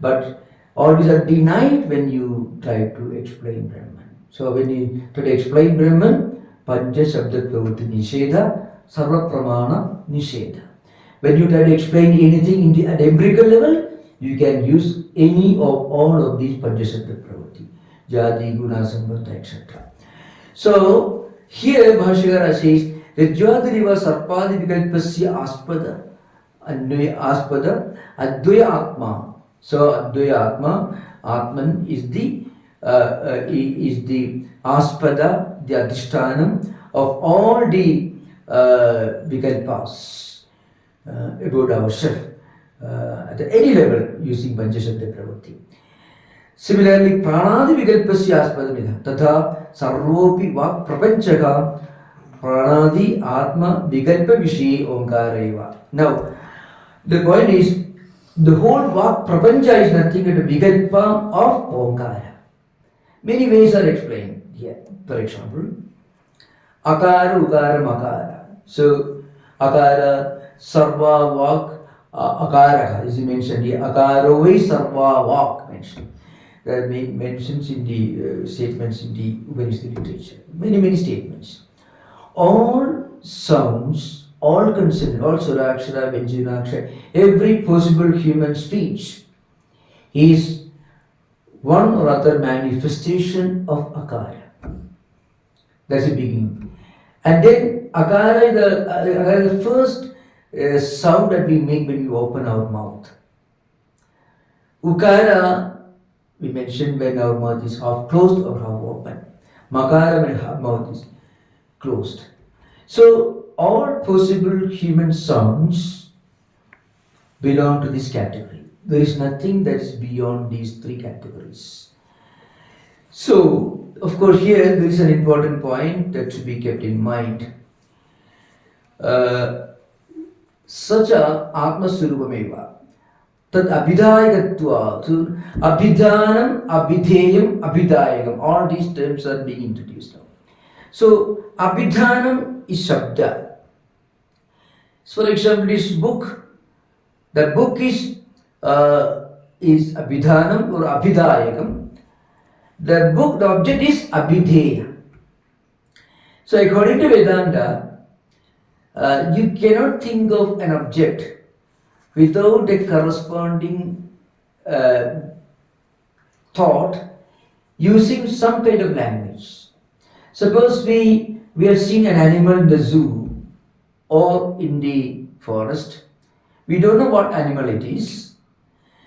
But all these are denied when you try to explain Brahman. So when you try to explain Brahman, Panja Sabda Pravrutti Nishedha, Sarva Pramana Nishedha. When you try to explain anything at empirical level, you can use any of all of these Panja Sabda Pravrutti, Jadi, Guna, Sambandha, etc. So here Bhashyakara says that Jyadariva Sarpadi Vikalpasya Aspada, Advaya Atma. So Advaya Atman is the aspada, the adhishtanam of all the vikalpas about ourselves at any level using Panja Sabda Pravrutti. Similarly, Pranadi Vikalpasya aspadamidha tatha sarvopi vak prapanchaka Pranadi Atma Vikalpa Vishe Omkareva. Now, the point is, the whole Vak Prapancha is nothing but a Vikalpa of Omkara. Many ways are explained here. For example, Akara, Ukara, Makara. So, Akara, Sarva, Vak, Akara is mentioned here. Akaro is Sarva, Vak mentioned. There are mentions in the statements in the Upanishad literature. Many statements. All sounds, all consonants, all Surakshara, Vyanjanakshara, every possible human speech is one or other manifestation of Akara. That's the beginning. And then Akara is the first sound that we make when we open our mouth. Ukara, we mentioned when our mouth is half closed or half open. Makara when our mouth is closed. So, all possible human sounds belong to this category. There is nothing that is beyond these three categories. So, of course, here there is an important point that should be kept in mind. Sacha Atma Surupameva. Tad Abhidayakatva. Abhidhanam, Abhidheyam, Abhidayakam. All these terms are being introduced now. So, Abhidhanam is Shabda. So, for example, this book, the book is Abhidhanam or Abhidayakam. The book, the object is Abhidheya. So, according to Vedanta, you cannot think of an object without a corresponding thought using some kind of language. Suppose we have seen an animal in the zoo or in the forest. We don't know what animal it is.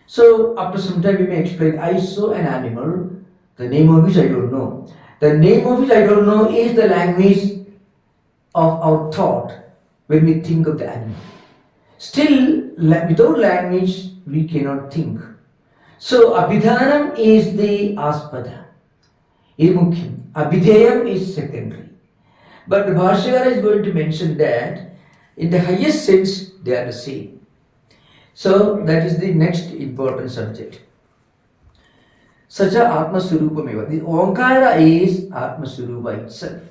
So after some time we may explain, I saw an animal, the name of which I don't know. The name of which I don't know is the language of our thought when we think of the animal. Still, without language, we cannot think. So Abhidhanam is the aspada, is mukhyam. Abhidheyam is secondary. But the Bhashyakara is going to mention that in the highest sense they are the same. So that is the next important subject. Sacha Atma Surupameva. The Omkara is Atma Surupa itself.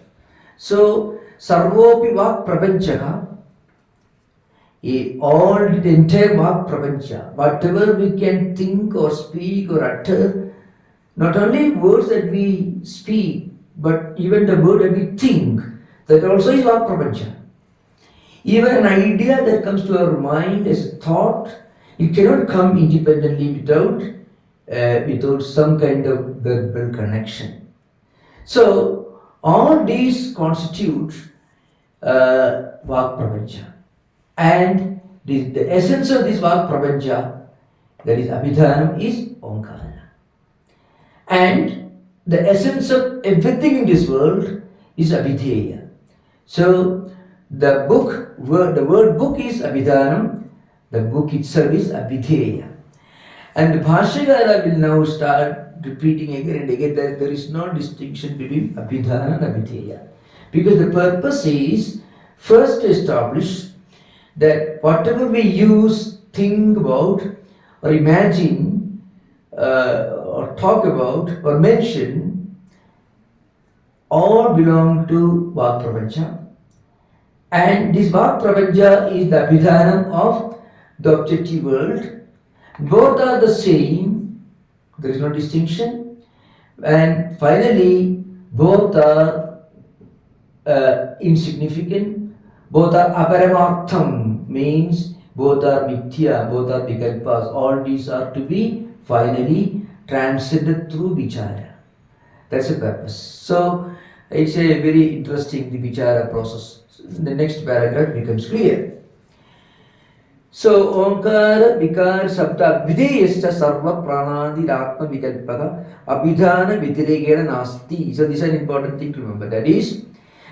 So Sarvopi Vak Prapanchaka, all the entire Vak Prapancha, whatever we can think or speak or utter, not only words that we speak, but even the word that we think, that also is Vak Prapancha. Even an idea that comes to our mind as a thought, it cannot come independently without some kind of verbal connection. So all these constitute Vak Prapancha. And the essence of this Vak Prapancha, that is Abhidhanam, is Omkara. And the essence of everything in this world is Abhidheya. So the word book is Abhidhanam, the book itself is Abhidheya. And the Bhashyakara will now start repeating again and again that there is no distinction between Abhidhana and Abhidheya. Because the purpose is first to establish that whatever we use, think about, or imagine, or talk about, or mention, all belong to Vak Prapancha. And this Vak Prapancha is the Abhidhanam of the objective world. Both are the same, there is no distinction. And finally, both are insignificant, both are aparamartham, means both are mithya, both are vikalpas. All these are to be finally transcended through vichara. That's the purpose. So it's a very interesting, the vichara process. The next paragraph becomes clear. So Omkara Vikara Sabda Videyasta Sarva Pranadi Atma Vikalpaka Abhidhana Vidirigena Nasti. So this is an important thing to remember. That is,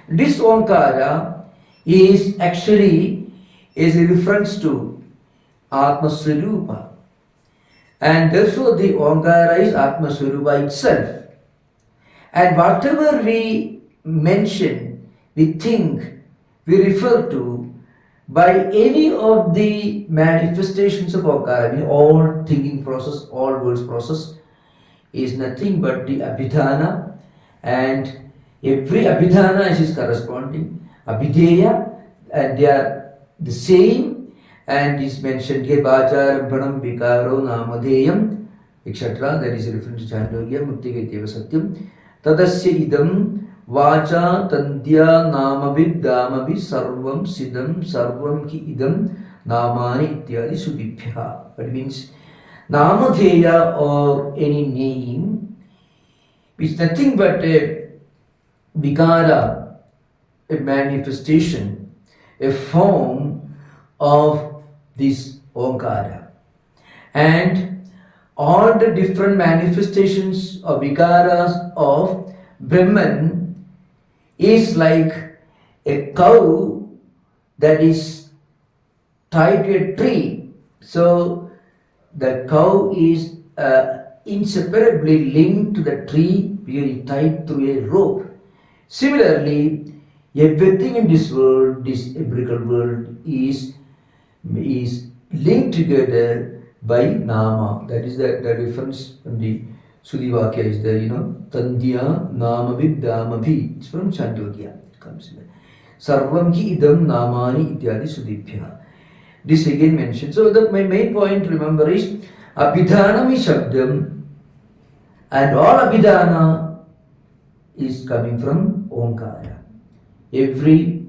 this Omkara is actually a reference to Atma Swarupa. And therefore the Omkara is Atma Swarupa itself. And whatever we mention, we think, we refer to by any of the manifestations of Omkara, I mean all thinking process, all words process, is nothing but the Abhidhana, and every Abhidhana is its corresponding Abhideya, and they are the same, and is mentioned here Bhacharam Pranam Vikaro Namadeyam, etc. That is a reference to Chandogya Muktigateva Satyam Tadasya Idam Vacha Tandya Namabid Damabi Sarvam Siddham Sarvam Ki Idam Namani Ityadi Sudibhya. That means Namadeya or any name is nothing but a vikara, a manifestation, a form of this Omkara. And all the different manifestations of vikaras of Brahman is like a cow that is tied to a tree. So the cow is inseparably linked to the tree, really tied through a rope. Similarly, everything in this world, this empirical world, is linked together by Nama. That is the reference from the Sudivakya is there, Tandya Namavid Damabhi. It's from Chandogya. It comes in there. Sarvam ki idam namani ityadi sudibhya. This again mentioned. So my main point, remember, is Abhidhanam is Shabdam, and all Abhidhana is coming from Omkara. Every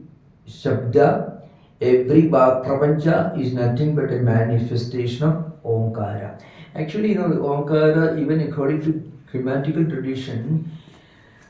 Shabda, every Prapancha is nothing but a manifestation of Omkara. Actually, Omkara, even according to grammatical tradition,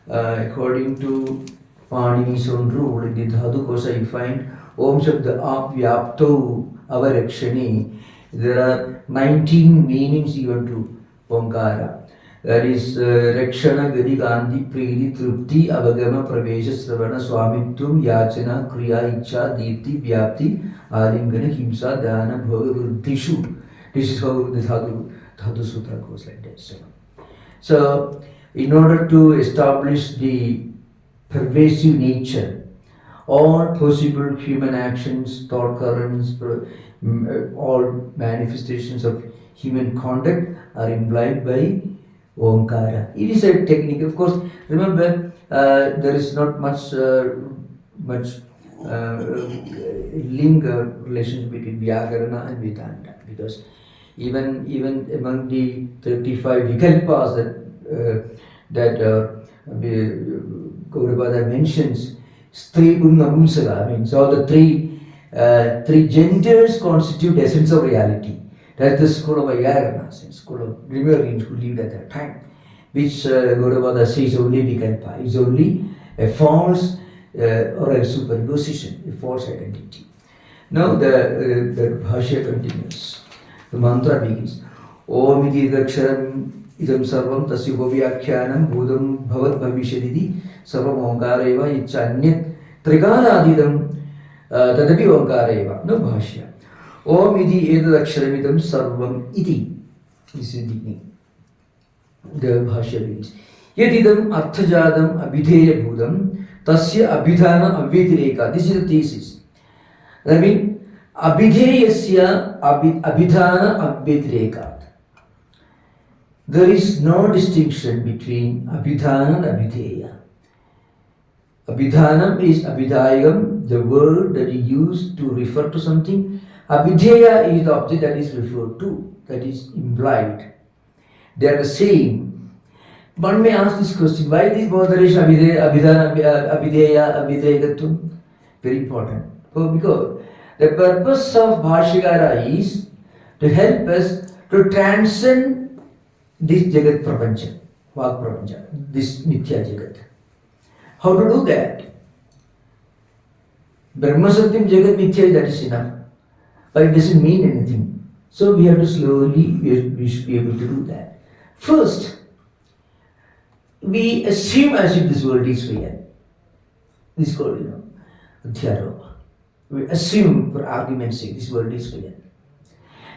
according to Panini's own rule, in the Dhatu Kosa, you find Om Shabda Apyapto Avarakshani. There are 19 meanings given to Omkara. That is Rakshana, Gadi, Gandhi, Priti, Trupti, Avagama, Pravesha, Sravana, Swamitvam, Yachana, Kriya, Icha, Deepti, Vyapti, Alingana, Himsa, Dana, Bhava, Vruddhishu. This is how the Dhatu Sutra goes like that. So, in order to establish the pervasive nature, all possible human actions, thought currents, all manifestations of human conduct are implied by Omkara. It is a technique. Of course, remember, there is not much link relations between Vyakarana and Vedanta, because even among the 35 Vikalpas that Gaudapada mentions, Stri Unna Umsala, means all the three genders constitute the essence of reality. That's the school of Ayarana, school of grammarians who lived at that time, which Gaudapada says only Vikalpa is only a false or a superposition, a false identity. Now the Bhashya continues. The mantra begins. Om iti daksharam idam sarvam tasya bhavyakyanam bhudam bhavat bhavishyaditi sarvam omkareva ichanyat trikanadidam tadapi omkareva. No bhashya. Om iti edadaksharam idam sarvam iti. This is the beginning. The bhashya begins. Yadidam arthajadam abhideya bhudam tasya abhidhana avyatireka. This is the thesis. I mean, Abhidheyasya abhidhana avyatireka. There is no distinction between abhidhana and abhideya. Abhidhanam is abhidayam, the word that is used to refer to something. Abhideya is the object that is referred to, that is implied. They are the same. One may ask this question, why this moderation abhidhana, abhideya, abhideyagatum? Very important. Because the purpose of Bhashyakara is to help us to transcend this Jagat Prapancha, Vak Prapancha, this Mithya Jagat. How to do that? Brahma Satyam Jagat Mithya, that is enough. But it doesn't mean anything. So we have to slowly, we should be able to do that. First, we assume as if this world is real. This is called, Adhyaropa. We assume, for argument's sake, this world is real.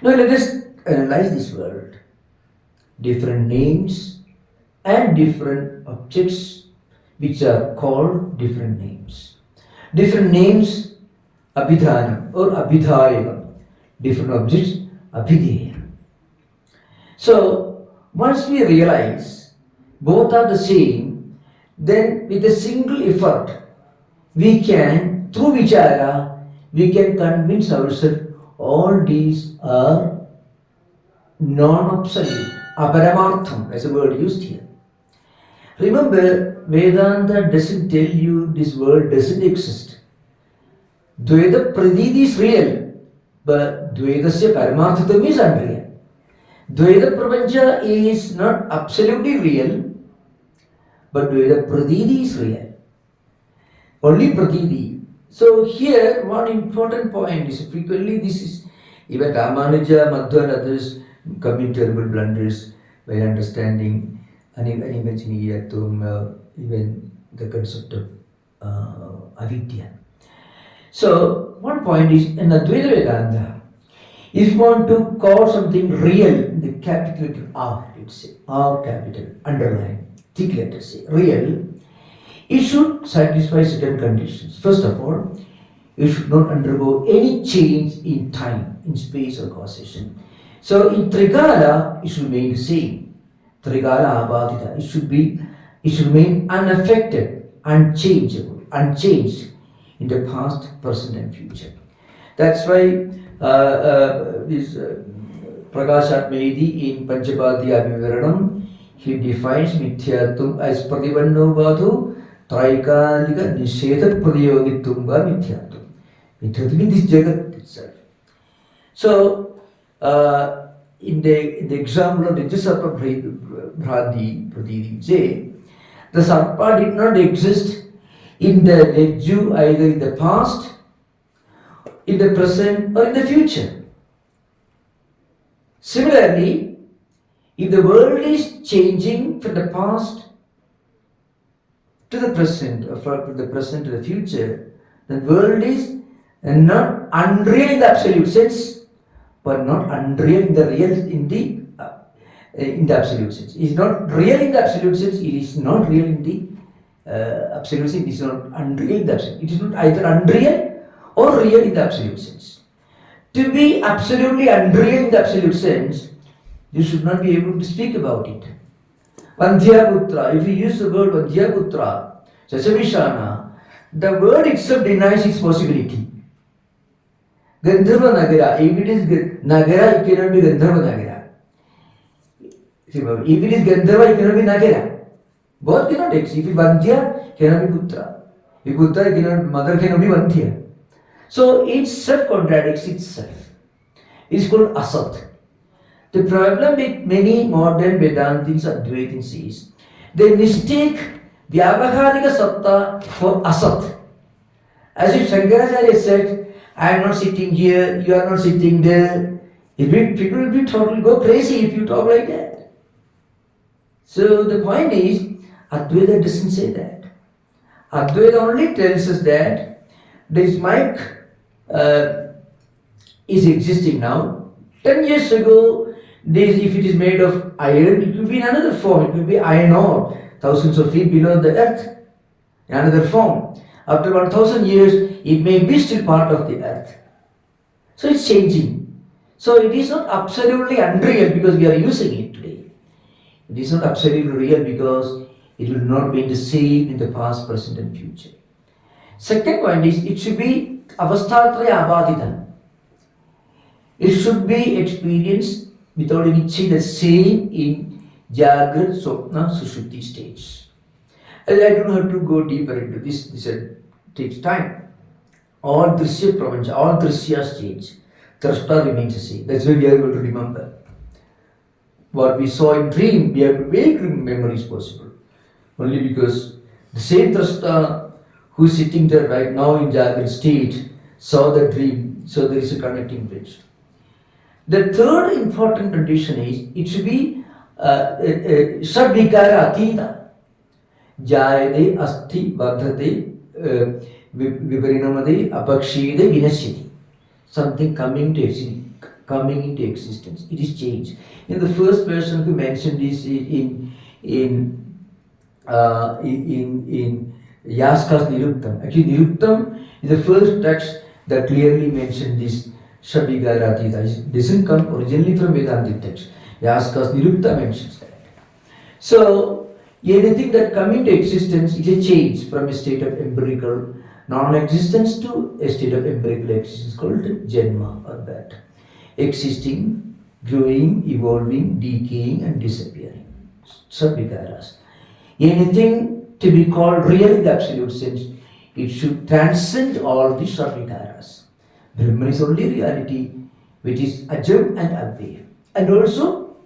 Now let us analyze this world. Different names and different objects which are called different names. Different names, abhidhanam or abhidhayam. Different objects, abhideyam. So once we realize both are the same, then with a single effort we can, through vichara, we can convince ourselves all these are non-obsolete, aparamartham, as a word used here. Remember, Vedanta doesn't tell you this world doesn't exist. Dvaita praditi is real, but Dvaitasya paramarthatam is unreal. Dvaita prapancha is not absolutely real, but Dvaita praditi is real. Only praditi. So here, one important point is, frequently this is, even Ramanuja, Madhva and others commit terrible blunders by understanding animaginiyatvam, even the concept of avidya. So one point is, in Advaita Vedanta, if you want to call something real, the capital letter R, let's say, R capital, underline, thick letters say, real, it should satisfy certain conditions. First of all, it should not undergo any change in time, in space or causation. So in Trikala, it should remain the same. Trikala abhadita, it should remain unaffected, unchangeable, unchanged in the past, present and future. That's why this Prakashatmedi in Panchapadya Vivaranam, he defines Mithyatvam as Prativanno Badhu Traikalika Nisheta Pradyogitumba Mithyatvam. Mithyatvam is this Jagat itself. So, in the example of Rajasarpa Bhradi Pratiti, say, the Sarpa did not exist in the Rajju either in the past, in the present, or in the future. Similarly, if the world is changing from the past to the present, or from the present to the future, the world is not unreal in the absolute sense, but not unreal in the real in the absolute sense. It is not real in the absolute sense. It is not real in the absolute sense. It is not unreal in the absolute. It is not either unreal or real in the absolute sense. To be absolutely unreal in the absolute sense, you should not be able to speak about it. Vandhyaputra, if you use the word Vandhyaputra, Sasavishana, the word itself denies its possibility. Gandharva Nagara, if it is Nagara, it cannot be Gandharva Nagara. If it is Gandharva, it cannot be Nagara. Both cannot exist. If it is Vandhya, it cannot be Putra. If Putra, mother cannot be Vandhya. So it self-contradicts itself. It is called Asat. The problem with many modern Vedantins, Advaitins is they mistake Vyavaharika Satta for Asat. As if Shankaracharya said, I am not sitting here, you are not sitting there. People will be totally go crazy if you talk like that. So the point is, Advaita doesn't say that. Advaita only tells us that this mic is existing now. 10 years ago, if it is made of iron, it could be in another form. It could be iron ore, thousands of feet below the earth, in another form. After 1000 years, it may be still part of the earth. So it's changing. So it is not absolutely unreal because we are using it today. It is not absolutely real because it will not be the same in the past, present and future. Second point is, it should be avasthatraya abaditam. It should be experienced without any change, the same in Jagrat, Swapna, Sushupti states. And I don't have to go deeper into this. This takes time. All Drishya Prapancha, all Drishyas change. Drashta remains the same. That's why we are going to remember. What we saw in dream, we have to make memories possible. Only because the same Drashta who is sitting there right now in Jagrat state saw the dream. So there is a connecting bridge. The third important condition is, it should be Sadvikara Atita. Jayade Asti Vardhate Viparinamade Apakshide Vinashyati. Something coming into existence. It is change. In the first person who mentioned this in Yaska's Niruktam. Actually, Niruktam is the first text that clearly mentioned this Sadvikara Atita. It doesn't come originally from Vedantic text. Yaska's Nirukta mentions that. So, anything that comes into existence is a change from a state of empirical non-existence to a state of empirical existence called Janma or birth. Existing, growing, evolving, decaying and disappearing. Sadvikaras. Anything to be called real in the absolute sense, it should transcend all the Sadvikaras. Brahman is only reality, which is Ajam and Advaya. And also,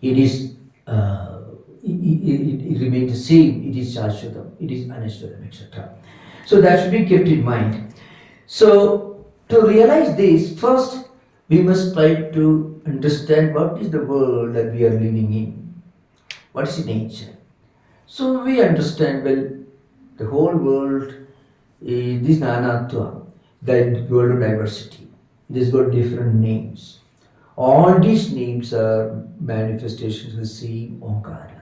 it remains the same. It is Shashvatam, it is Anashvatam, etc. So that should be kept in mind. So to realize this, first we must try to understand what is the world that we are living in. What is nature? So we understand, well, the whole world is this Nanatva, that world of diversity. It has got different names. All these names are manifestations of the same Omkara.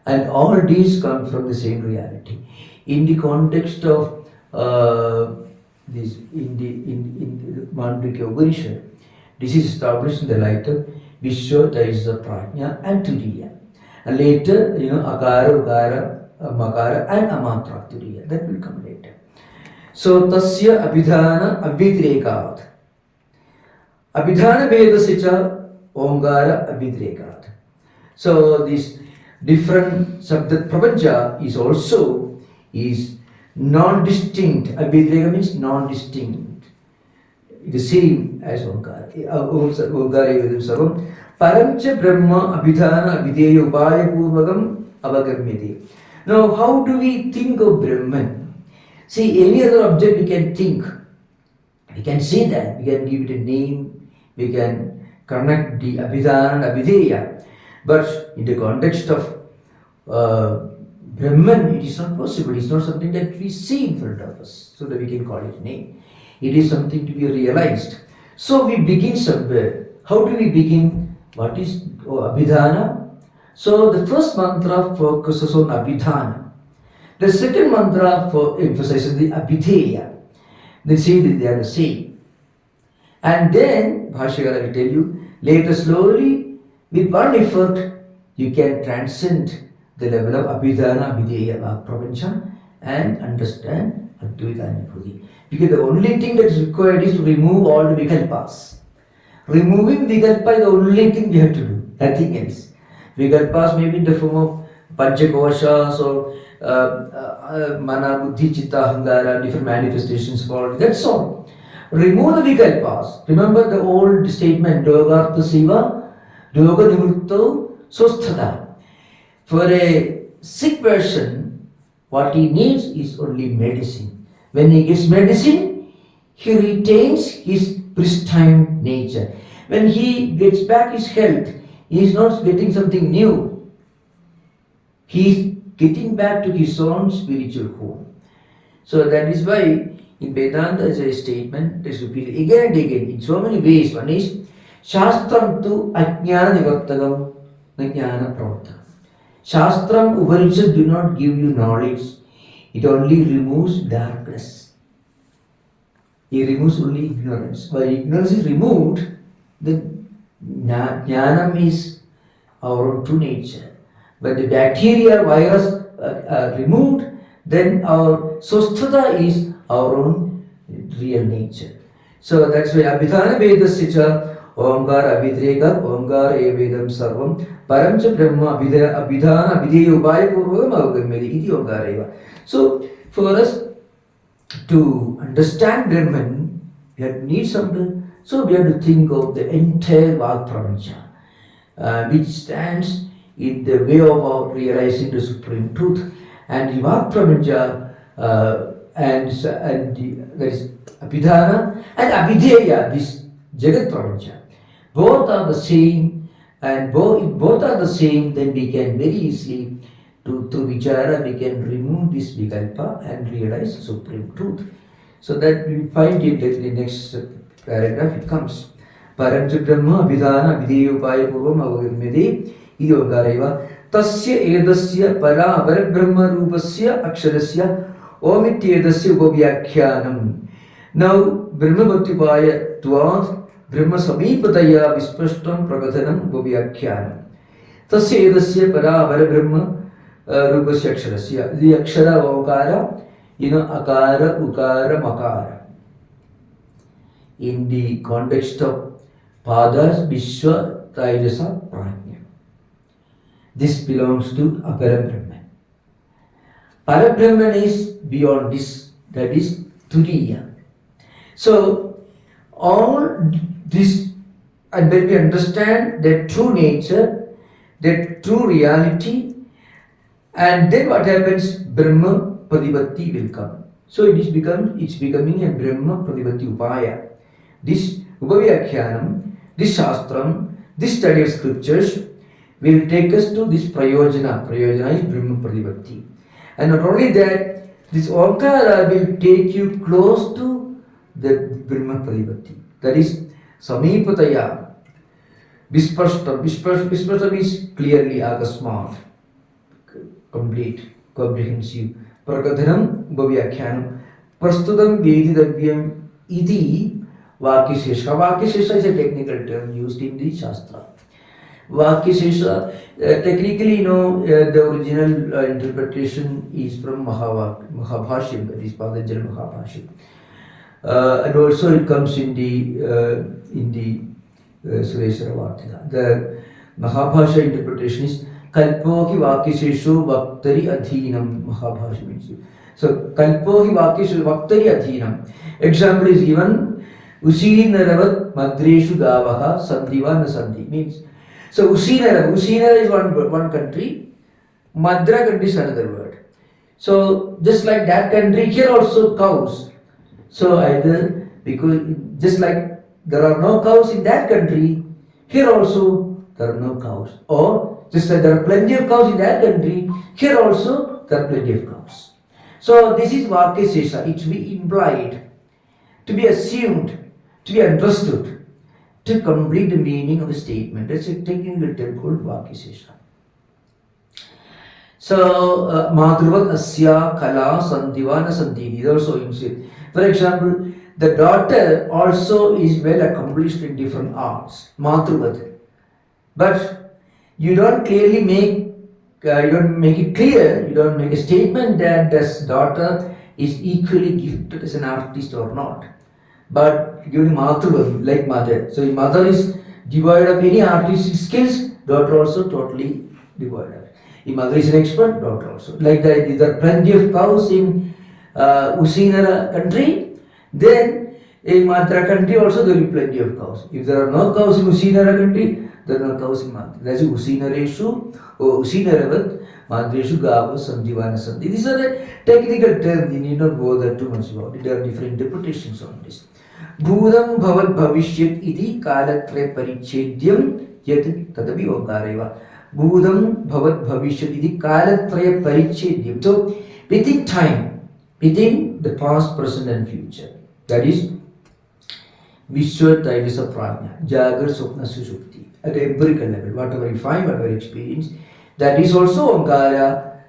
And all these come from the same reality. In the context of this, in the Mandukya Upanishad, this is established in the light of Vishwa, Taisa, Prajna and Turiya. And later, Akara, Ukara, Makara and Amatra, Turiya. That will come later. So, Tasya Abhidhana Abhidrekat. Abhidhana Vedasicha Omkara Abhidrekat. So, this different Sabdat Prapancha is non-distinct. Abhidreka means non-distinct. it is same as Omkara. Omkara Vedam Sarvam. Paramcha Brahma Abhidhana Abhideya Upaya Purvakam Avagamyate. Now, how do we think of Brahman? See, any other object we can think. We can say that. We can give it a name. We can connect the Abhidhana and Abhideya. But in the context of Brahman, it is not possible. It is not something that we see in front of us, so that we can call it a name. It is something to be realized. So we begin somewhere. How do we begin? What is Abhidhana? So the first mantra focuses on Abhidhana. The second mantra emphasizes the Abhideya. They say that they are the same. And then, Bhashyakara will tell you, later slowly, with one effort, you can transcend the level of Abhidhana, Abhideya, Prapancha, and understand Advaita Anubhuti. Because the only thing that is required is to remove all the Vikalpas. Removing Vikalpa is the only thing we have to do, nothing else. Vikalpas may be in the form of Panchakoshas or Mana, Buddhi, Chitta, Ahankara, different manifestations of all. That's all. Remove the Vikalpas. Remember the old statement, Yogartha Siva, Yoga Nimurto, Sosthada. For a sick person, what he needs is only medicine. When he gets medicine, he retains his pristine nature. When he gets back his health, he is not getting something new. He is getting back to his own spiritual home. So that is why in Vedanta there is a statement that is repeated again and again in so many ways. One is Shastram tu ajnana nivartakam jnana pravartakam. Shastram, Upanishad do not give you knowledge. It only removes darkness. It removes only ignorance. When ignorance is removed, then jnanam is our own true nature. When the bacteria, virus are removed, then our sosthata is our own real nature. So that's why Abhidhana Vedasya Omkara Abhidreka Omkara Evedam Sarvam Paramcha Brahma Abhidhana Abhideya Upaya Purvakam Avagamyate Iti Omkara Eva. So for us to understand Brahman, we have to need something. So we have to think of the entire Vak Prapancha, which stands in the way of our realizing the supreme truth. And the Vak Prapancha and that is Abhidhana and Abhideya, this Jagat Prapancha. Both are the same, and both are the same, then we can very easily, through Vichara, we can remove this Vikalpa and realize the supreme truth. So that we find it in the next paragraph, it comes. Paramcha Brahma Abhidhana Abhideya Upaya Purvam Avagamyate Iti Omkara Eva Tasya Edasya Para Abara Brahma Rupasya Aksharasya Omityedasya Upavyakhyanam. Now, Brahma Bhakti Upaya Tvat Brahma Samipataya Vispashtam Pragathanam Upavyakhyanam. Tasya Edasya Para Abara Brahma Rupasya Aksharasya. The Akshara Omkara, Akara, Ukara, Makara. In the context of Padas, Vishwa, Taijasa, Prajna. This belongs to Apara Brahman. Para Brahman is beyond this, that is Turiya. So, all this, and when we understand their true nature, their true reality, and then what happens? Brahma Pradipatti will come. So it's becoming a Brahma Pradipatti Upaya. This Upavyakhyanam, this Shastram, this study of scriptures will take us to this Prayojana. Prayojana is Brahma Pradipatti. And not only that, this Omkara will take you close to the Brahma Pradipatti. That is Samipataya. Vispashtam. Vispashtam is clearly Akasmat. Complete, comprehensive. Prakathanam Upavyakhyanam. Prastutam Vedidavyam Iti Vakyashesha. Vakyashesha is a technical term used in the Shastra. Vakyashesha, technically, the original interpretation is from Mahabhashyam, that is Patanjali Mahabhashyam. And also it comes in the Sureshwara Vartika. The Mahabhasha interpretation is Kalpo hi Vakyashesho Vaktari Adhinam. Mahabhasha means. So Kalpo hi Vakyashesho Vaktari Adhinam. Example is given Usinaravat Madreshu Gavaha Sandiva Nasanti means. So Usinara is one country, Madra country is another word. So just like that country, here also cows. So either because just like there are no cows in that country, here also there are no cows. Or just like there are plenty of cows in that country, here also there are plenty of cows. So this is Vakya Sesha. It should be implied, to be assumed, to be understood, to complete the meaning of a statement. That's a technical term called Vakya Sesha. So, Madhruvat Asya Kala Santivana Santini is also in. For example, the daughter also is well accomplished in different arts, Madhruvat. But you don't clearly make, you don't make it clear, you don't make a statement that this daughter is equally gifted as an artist or not. But giving Madhruvat, like mother. So, mother is devoid of any artistic skills, daughter also totally devoid of. If mother is an expert, daughter also. Like that, if there are plenty of cows in Usinara country, then in Madra country also there will be plenty of cows. If there are no cows in Usinara country, there are no cows in Madra. That's Usinareshu or Usinaravat, Madreshu Gava Sandivana Sandhi. These are the technical terms, you need not bother too much about it. There are different interpretations on this. Bhudam Bhavat Bhavishyat iti Kalatre Parichedyam Yet Tadavi Okareva. Bhudam Bhavat Bhavishyat iti Kalatraya Parichedyam. So within time, within the past, present and future. That is Vishwa Taivasa Prajna, Jagar Swapna Sushupti. At the empirical level, whatever you find, whatever you experience, that is also Omkara.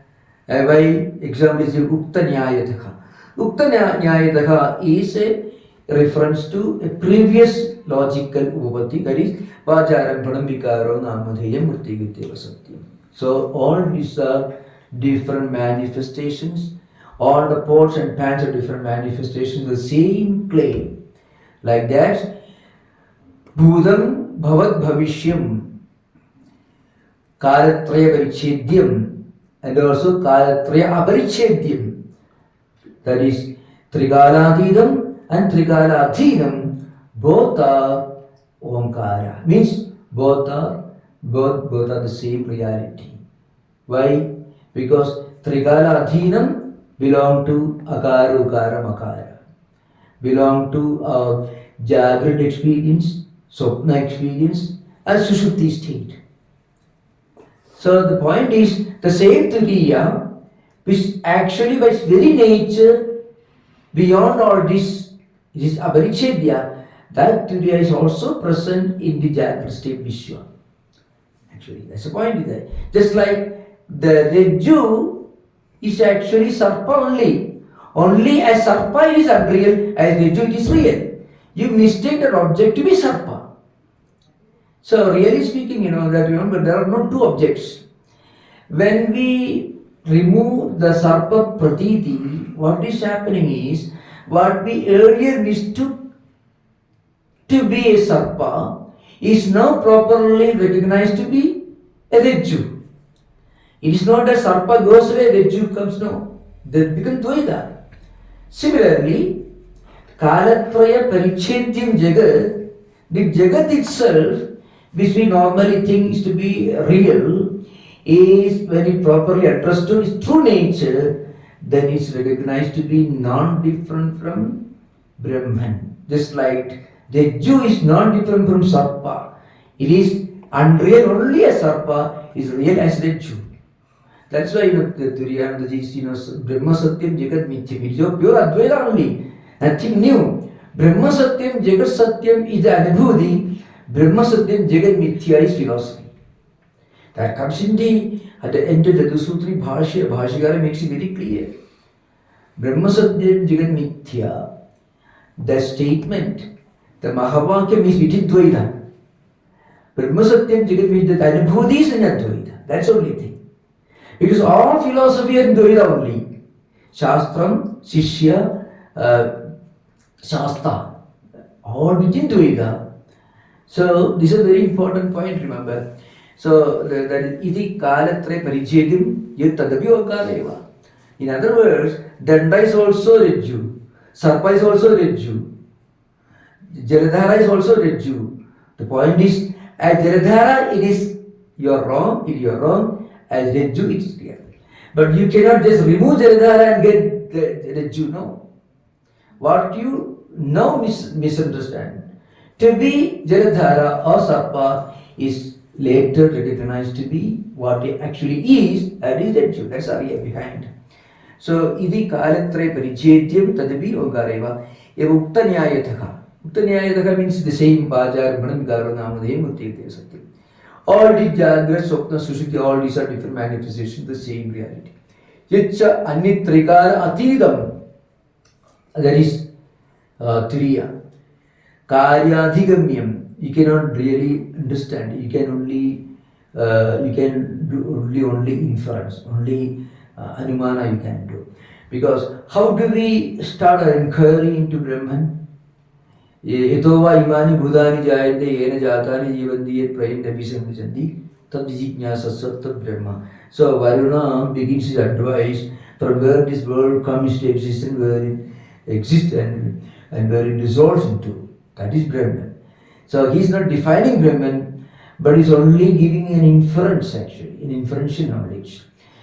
By example is Ukta Nyayataka. Ukta Nyayataka is a reference to a previous logical upapatti, that is Vacharam Pranambikaro Namadheyam Murtigiteva Satyam. So all these are different manifestations, all the pots and pans are different manifestations, the same claim. Like that, Bhudam Bhavat Bhavishyam Kalatraya Parichedyam and also Kalatraya Aparichedyam, that is Trigaladidam and Trigaladhinam, both are Omkara, means both are the same reality. Why? Because Trigaladhinam belong to Akara, Ukara, Makara, belong to Jagrat experience, Swapna experience and Sushupti state. So the point is, the same Turiya, which actually by its very nature, beyond all this, it is Abharichedya, that Turiya is also present in the Jagrat state Vishwa. Actually, that's the point there. Just like the Reju is actually Sarpa only. Only as Sarpa it is unreal, as Reju it is real. You mistake that object to be Sarpa. So really speaking, that remember there are no two objects. When we remove the Sarpa Pratiti, what is happening is, what we earlier mistook to be a Sarpa is now properly recognized to be a Reju. It is not that Sarpa goes away, Reju comes, no. They become Dvaita. Similarly, Kalatraya Parichedyam Jagat, the Jagat itself, which we normally think is to be real, is when it properly understood its true nature, then it's recognized to be non-different from Brahman. Just like the Jew is non-different from Sarpa. It is unreal only as Sarpa, is real as the Jew. That's why the Turiyananda is, Brahma Satyam Jagat Mithyam. It is pure Advaita only, nothing new. Brahma Satyam Jagat Satyam is the Anubhuti. Brahma Satyam Jagat Mithya is philosophy. That comes at the end of the Dusutri Bhashya. Bhashyakara makes it very clear. Brahma Satyam Jagat Mithya, the statement, the Mahavakya means within Dvaita. Brahma Satyam Jagat Mithya, the Anubhuti is in Advaita. That's the only thing. Because all philosophy is in Dvaita only. Shastram, Shishya, Shastra, all within Dvaita. So this is a very important point, remember. So that is iti kalatre parichedim yet tadapi okareva. In other words, Danda is also Reju, Sarpa is also Reju. Jaladhara is also Rajju. The point is, as Jaladhara, it is, you are wrong, if you are wrong, as Rajju, it is real. But you cannot just remove Jaladhara and get the Rajju, no. What you now misunderstand, to be Jaladhara or Sarpa is later recognized to be what it actually is, and is Rajju. That's the idea behind. So, idi kalatraya parichetyam tadapi okareva. Eva uktanyayataha. Uktanyayataha means the same bhajar, manamikaro, namadhyam, uttirtya, satyam. All the Jagra, Swapna, Sushupti, all these are different manifestations, the same reality. Yacha anitrikara atidam. That is Triya. Karyadhigamyam. You cannot really understand. You can only do only inference, only Anumana you can do. Because how do we start our inquiry into Brahman? Yatova imani bhudani jayante yena jatani jivanti yet prayanta visamvisanti tad jignasa tad Brahma. So Varuna begins his advice from where this world comes to existence, where it exists and where it dissolves into. That is Brahman. So he is not defining Brahman, but is only giving an inference actually, an inferential knowledge.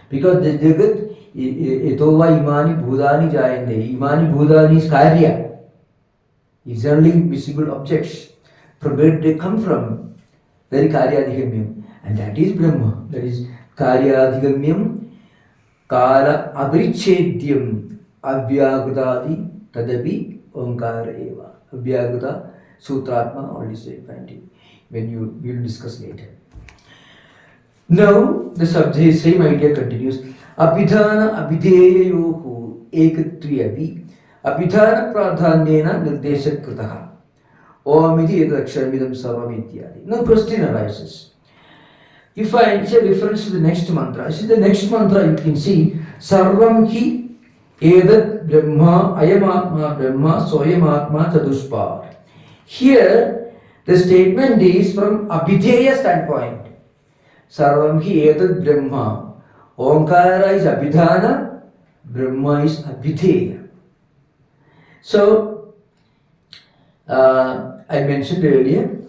Because the Jagat, Yatova imani bhudani jayante, imani bhudani is karya. It's only visible objects. From where they come from, very karyadhigamyam. And that is Brahma. That is karyadhigamyam, kala abhrichedyam, abhyagadadi, tadapi omkara eva. Abhyagada, sutratma, all this when we will discuss later. Now, the subject, same idea continues. Abhidhana abhideyayohu ekatviyavi abhidhana pradhanyena nirdeshat kritaha omiti edaksharamidam sarvam ityadi. Now, question arises. You find it's a reference to the next mantra. See the next mantra, you can see sarvam hi edat brahma ayamatma brahma soyamatma chaduspar. Here, the statement is from abhideya standpoint. Sarvam hi etat brahma. Omkara is abhidhana, Brahma is abhideya. So, I mentioned earlier,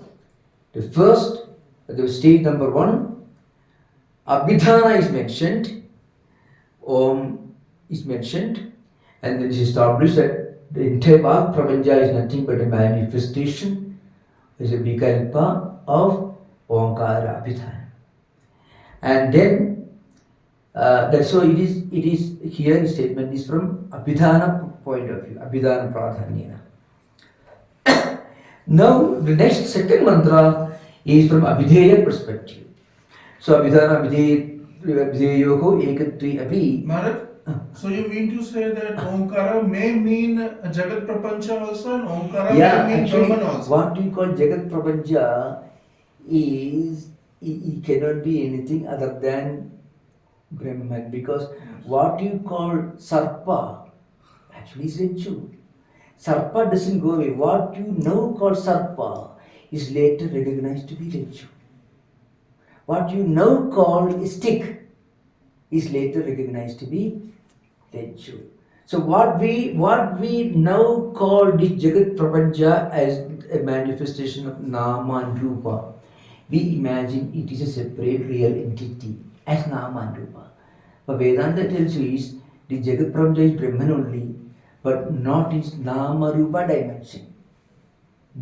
the first, the stage number 1, abhidhana is mentioned, Om is mentioned, and it is established that the entire Vak Prapancha is nothing but a manifestation, is a vikalpa of Omkara abhidhana. And then that's why it is here the statement is from Abhidhana point of view, Abhidhana Pradhanyena. Now the next second mantra is from Abhideya perspective. So Abhidhana Abhideyoho Ekatri Abhi. Maharaj, so you mean to say that Omkara may mean Jagat Prapancha also and Omkara may mean Brahman also? What we call Jagat Prapancha is, it cannot be anything other than Brahman, because what you call Sarpa actually is Rajju. Sarpa doesn't go away. What you now call Sarpa is later recognized to be Rajju. What you now call a stick is later recognized to be Rajju. So what we now call this Jagat Prapancha as a manifestation of Nama and Rupa, we imagine it is a separate real entity as Nama and Rupa. But Vedanta tells you is the Jagat Prapancha is Brahman only, but not in Nama Rupa dimension.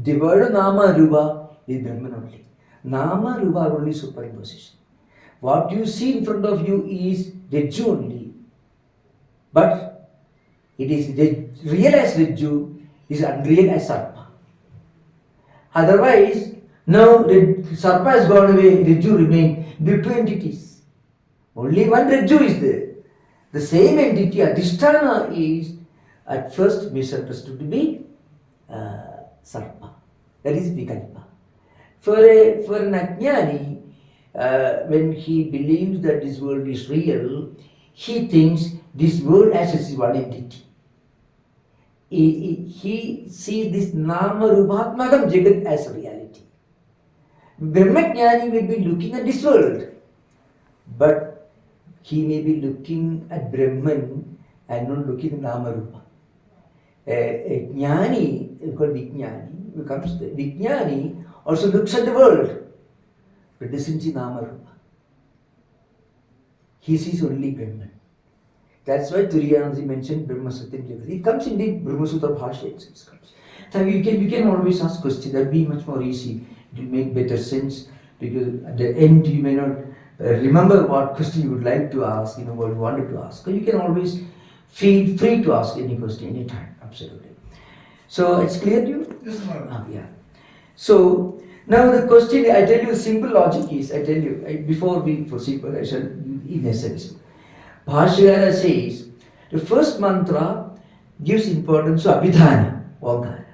The word Nama Rupa is Brahman only. Nama Rupa are only superimposition. What you see in front of you is Rajju only, but it is real as Rajju, is unreal as Sarpa. Otherwise, now Sarpa has gone away, Rajju remains, the two entities. Only one Rajju is there. The same entity, Adhisthana, is at first misunderstood to be Sarpa. That is Vikalpa. For an Ajnani, when he believes that this world is real, he thinks this world as one entity. He sees this Nama Rupatmakam Jagat as reality. Brahmajnani will be looking at this world, but he may be looking at Brahman and not looking at Nama Rupa. A jnani, called Vijnani, becomes the Vijnani, also looks at the world, but doesn't see Nama Rupa. He sees only Brahman. That's why Turiyananji mentioned Brahma Satyam Jagat. It comes in the Brahma Sutra Bhashya. It comes. So you can always ask questions. That will be much more easy. It will make better sense, because at the end you may not remember what question you would like to ask, what you wanted to ask. So you can always feel free to ask any question anytime. Absolutely. So it's clear to you? Yes, Maharaj. Yeah. So now the question, I tell you, the simple logic is, before we proceed, but I shall, in essence, Bhashyara says, the first mantra gives importance to Abhidhana, Omkara.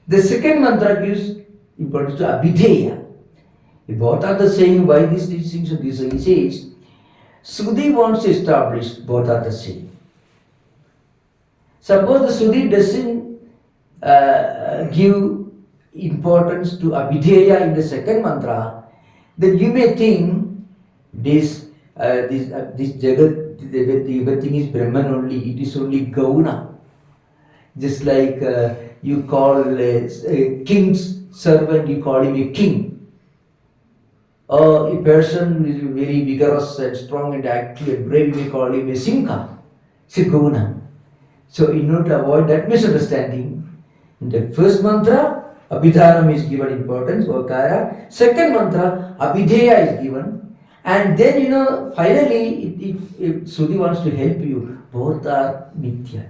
The second mantra gives importance to Abhideya. Both are the same. Why this distinction? He says, Sruti wants to establish both are the same. Suppose the Sruti doesn't give importance to Abhideya in the second mantra, then you may think this Jagat, everything is Brahman only, it is only Gauna. Just like you call a king's servant, you call him a king. Or a person who is very vigorous and strong and active and brave, we call him a Simha. It's a Gauna. So in order to avoid that misunderstanding, in the first mantra, Abhidhanam is given importance, Okara. Second mantra, Abhideya is given. And then, finally, if Sruti wants to help you, both are Mithya,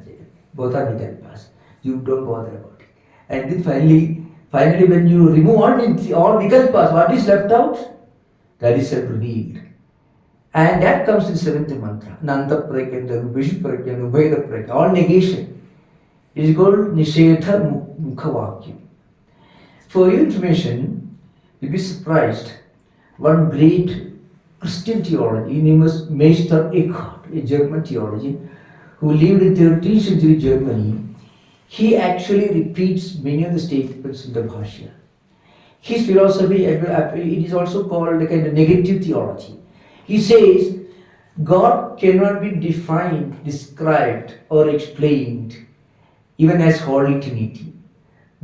both are Vikalpas. You don't bother about it. And then finally when you remove all Vikalpas, what is left out? That is self-revealed. And that comes in seventh mantra. Nanta Prakyanta, Rupesh Prakyanta, Ubheda Prakyanta, all negation. It is called Nishetha Mukhavakyam. For your information, you'll be surprised. One great Christian theologian, his name was Meister Eckhart, a German theologian who lived in 13th century Germany. He actually repeats many of the statements in the Bhashya. His philosophy, it is also called a kind of negative theology. He says, God cannot be defined, described or explained even as Holy Trinity.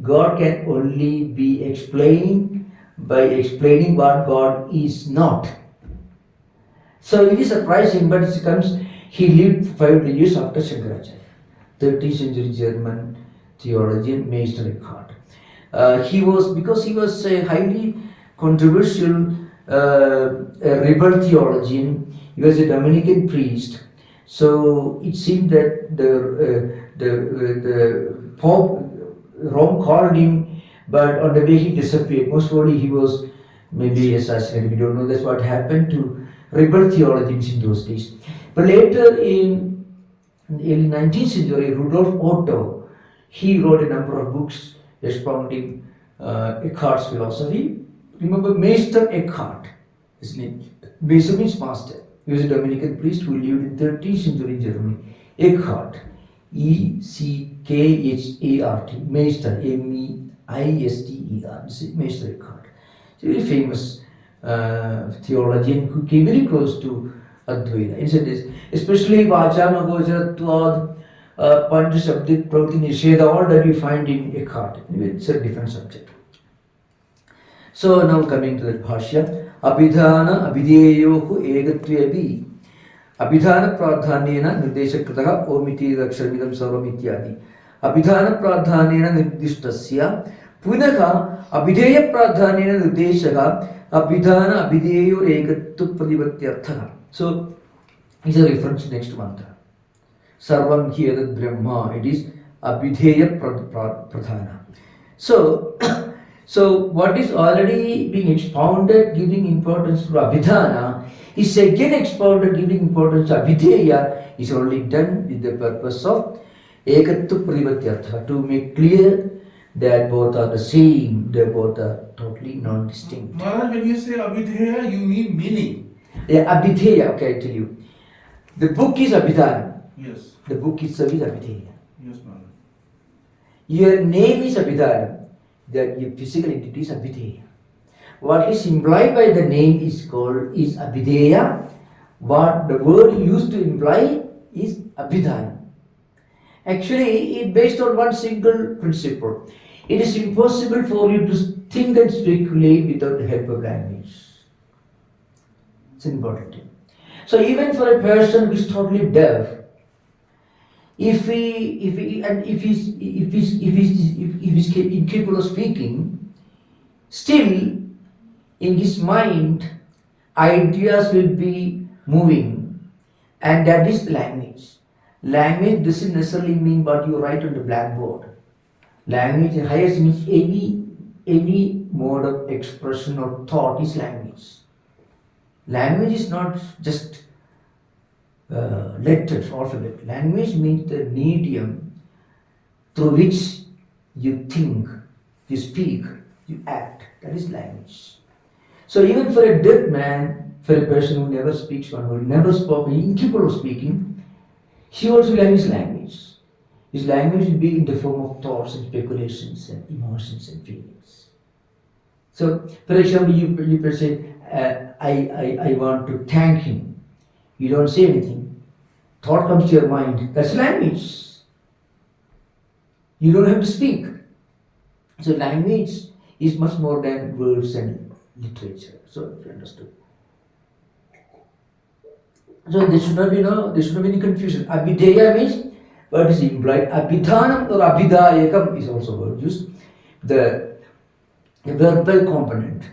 God can only be explained by explaining what God is not. So it is surprising, but it comes, he lived 500 years after Shankaracharya, 13th century German theologian, Meister Eckhart. Because he was a highly controversial rebel theologian, he was a Dominican priest. So it seemed that the Pope, Rome called him, but on the way he disappeared. Most probably he was maybe assassinated. We don't know. That's what happened to rebel theologians in those days. But later in the early 19th century, Rudolf Otto, he wrote a number of books expounding Eckhart's philosophy. Remember Meister Eckhart, his name. Meister means master. He was a Dominican priest who lived in 13th century Germany. Eckhart, E-C-K-H-A-R-T, Meister, M-E-I-S-T-E-R, Meister Eckhart. He's a very famous theologian who came very close to Advaita. He said this, especially Vachama Gocharatvad, Pancha Sabdik Pravati Nisheda, all that we find in Eckhart. It's a different subject. So now coming to the Bhashya, Abhidhana Abhideyohu Egatvebi Abhidhana Pradhanena Nirdeshakೃತಃ Omiti Rakshamidam Sarvam Ityadi Abhidhana Pradhanena Nirdishtasya Punaha Abhideya Pradhanena Nirdeshaka Abhidhana Abhideyo Egattu Pradivatyartha. So is a reference to next mantra. Sarvam Hyedat Brahma. It is Abhideya Pradhana. So what is already being expounded, giving importance to Abhidhana, is again expounded, giving importance to Abhideya, is only done with the purpose of Ekattu Privatyartha, to make clear that both are the same, they both are totally non-distinct. Maharaj, when you say Abhideya, you mean meaning. Yeah, Abhideya, okay, I tell you. The book is Abhidhana. Yes. The book itself is Abhideya. Yes, Maharaj. Your name is Abhidhana. That your physical entity is Abhideya. What is implied by the name is Abhideya. What the word used to imply is Abhidhana. Actually, it's based on one single principle. It is impossible for you to think and speculate without the help of language. It's important thing. So even for a person who is totally deaf, if he's incapable of speaking, still in his mind ideas will be moving, and that is the language. Language doesn't necessarily mean what you write on the blackboard. Language in highest means any mode of expression or thought is language. Language is not just letters, alphabet. Language means the medium through which you think, you speak, you act. That is language. So even for a deaf man, for a person who never speaks one word, never spoken, incapable of speaking, he also will have his language. His language will be in the form of thoughts and speculations and emotions and feelings. So, for example, you can say, I want to thank him. You don't say anything. Thought comes to your mind. That's language. You don't have to speak. So language is much more than words and literature. So you understood. So there should not be any confusion. Abhideya means what is implied. Abhidhanam or abhidayakam is also word used. The verbal component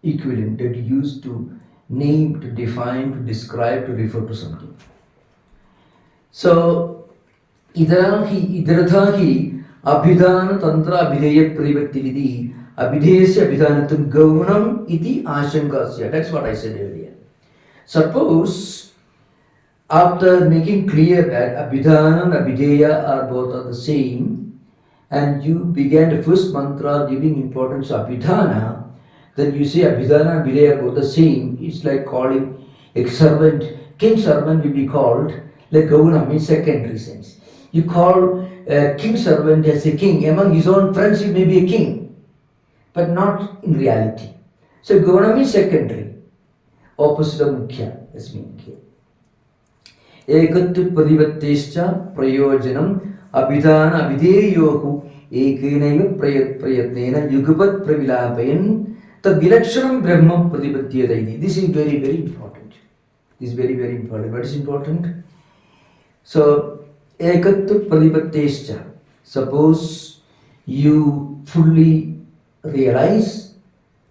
equivalent that you use to name, to define, to describe, to refer to something. So idaratha abhidhana tantra abhideya privatti vidhi abhidesya abhidhanatam gaunam iti ashankasya. That's what I said earlier. Suppose after making clear that abhidhana and abhideya are both are the same, and you began the first mantra giving importance to abhidhana, then you say abhidhana and abhideya are both the same. It's like calling a servant, king servant will be called like gauna means secondary sense. You call a king servant as a king. Among his own friends he may be a king, but not in reality. So gauna means secondary, opposite of mukhya, that's meaning here. Ekattu padivattescha prayojanam abhidhana abhideyohu ekenaiva prayatnena yugapat pravilapayan tad vilakshanam brahma pratipatyadaini. This is very, very important. This is very, very important. What is important? So, ekattu padivattescha. Suppose you fully realize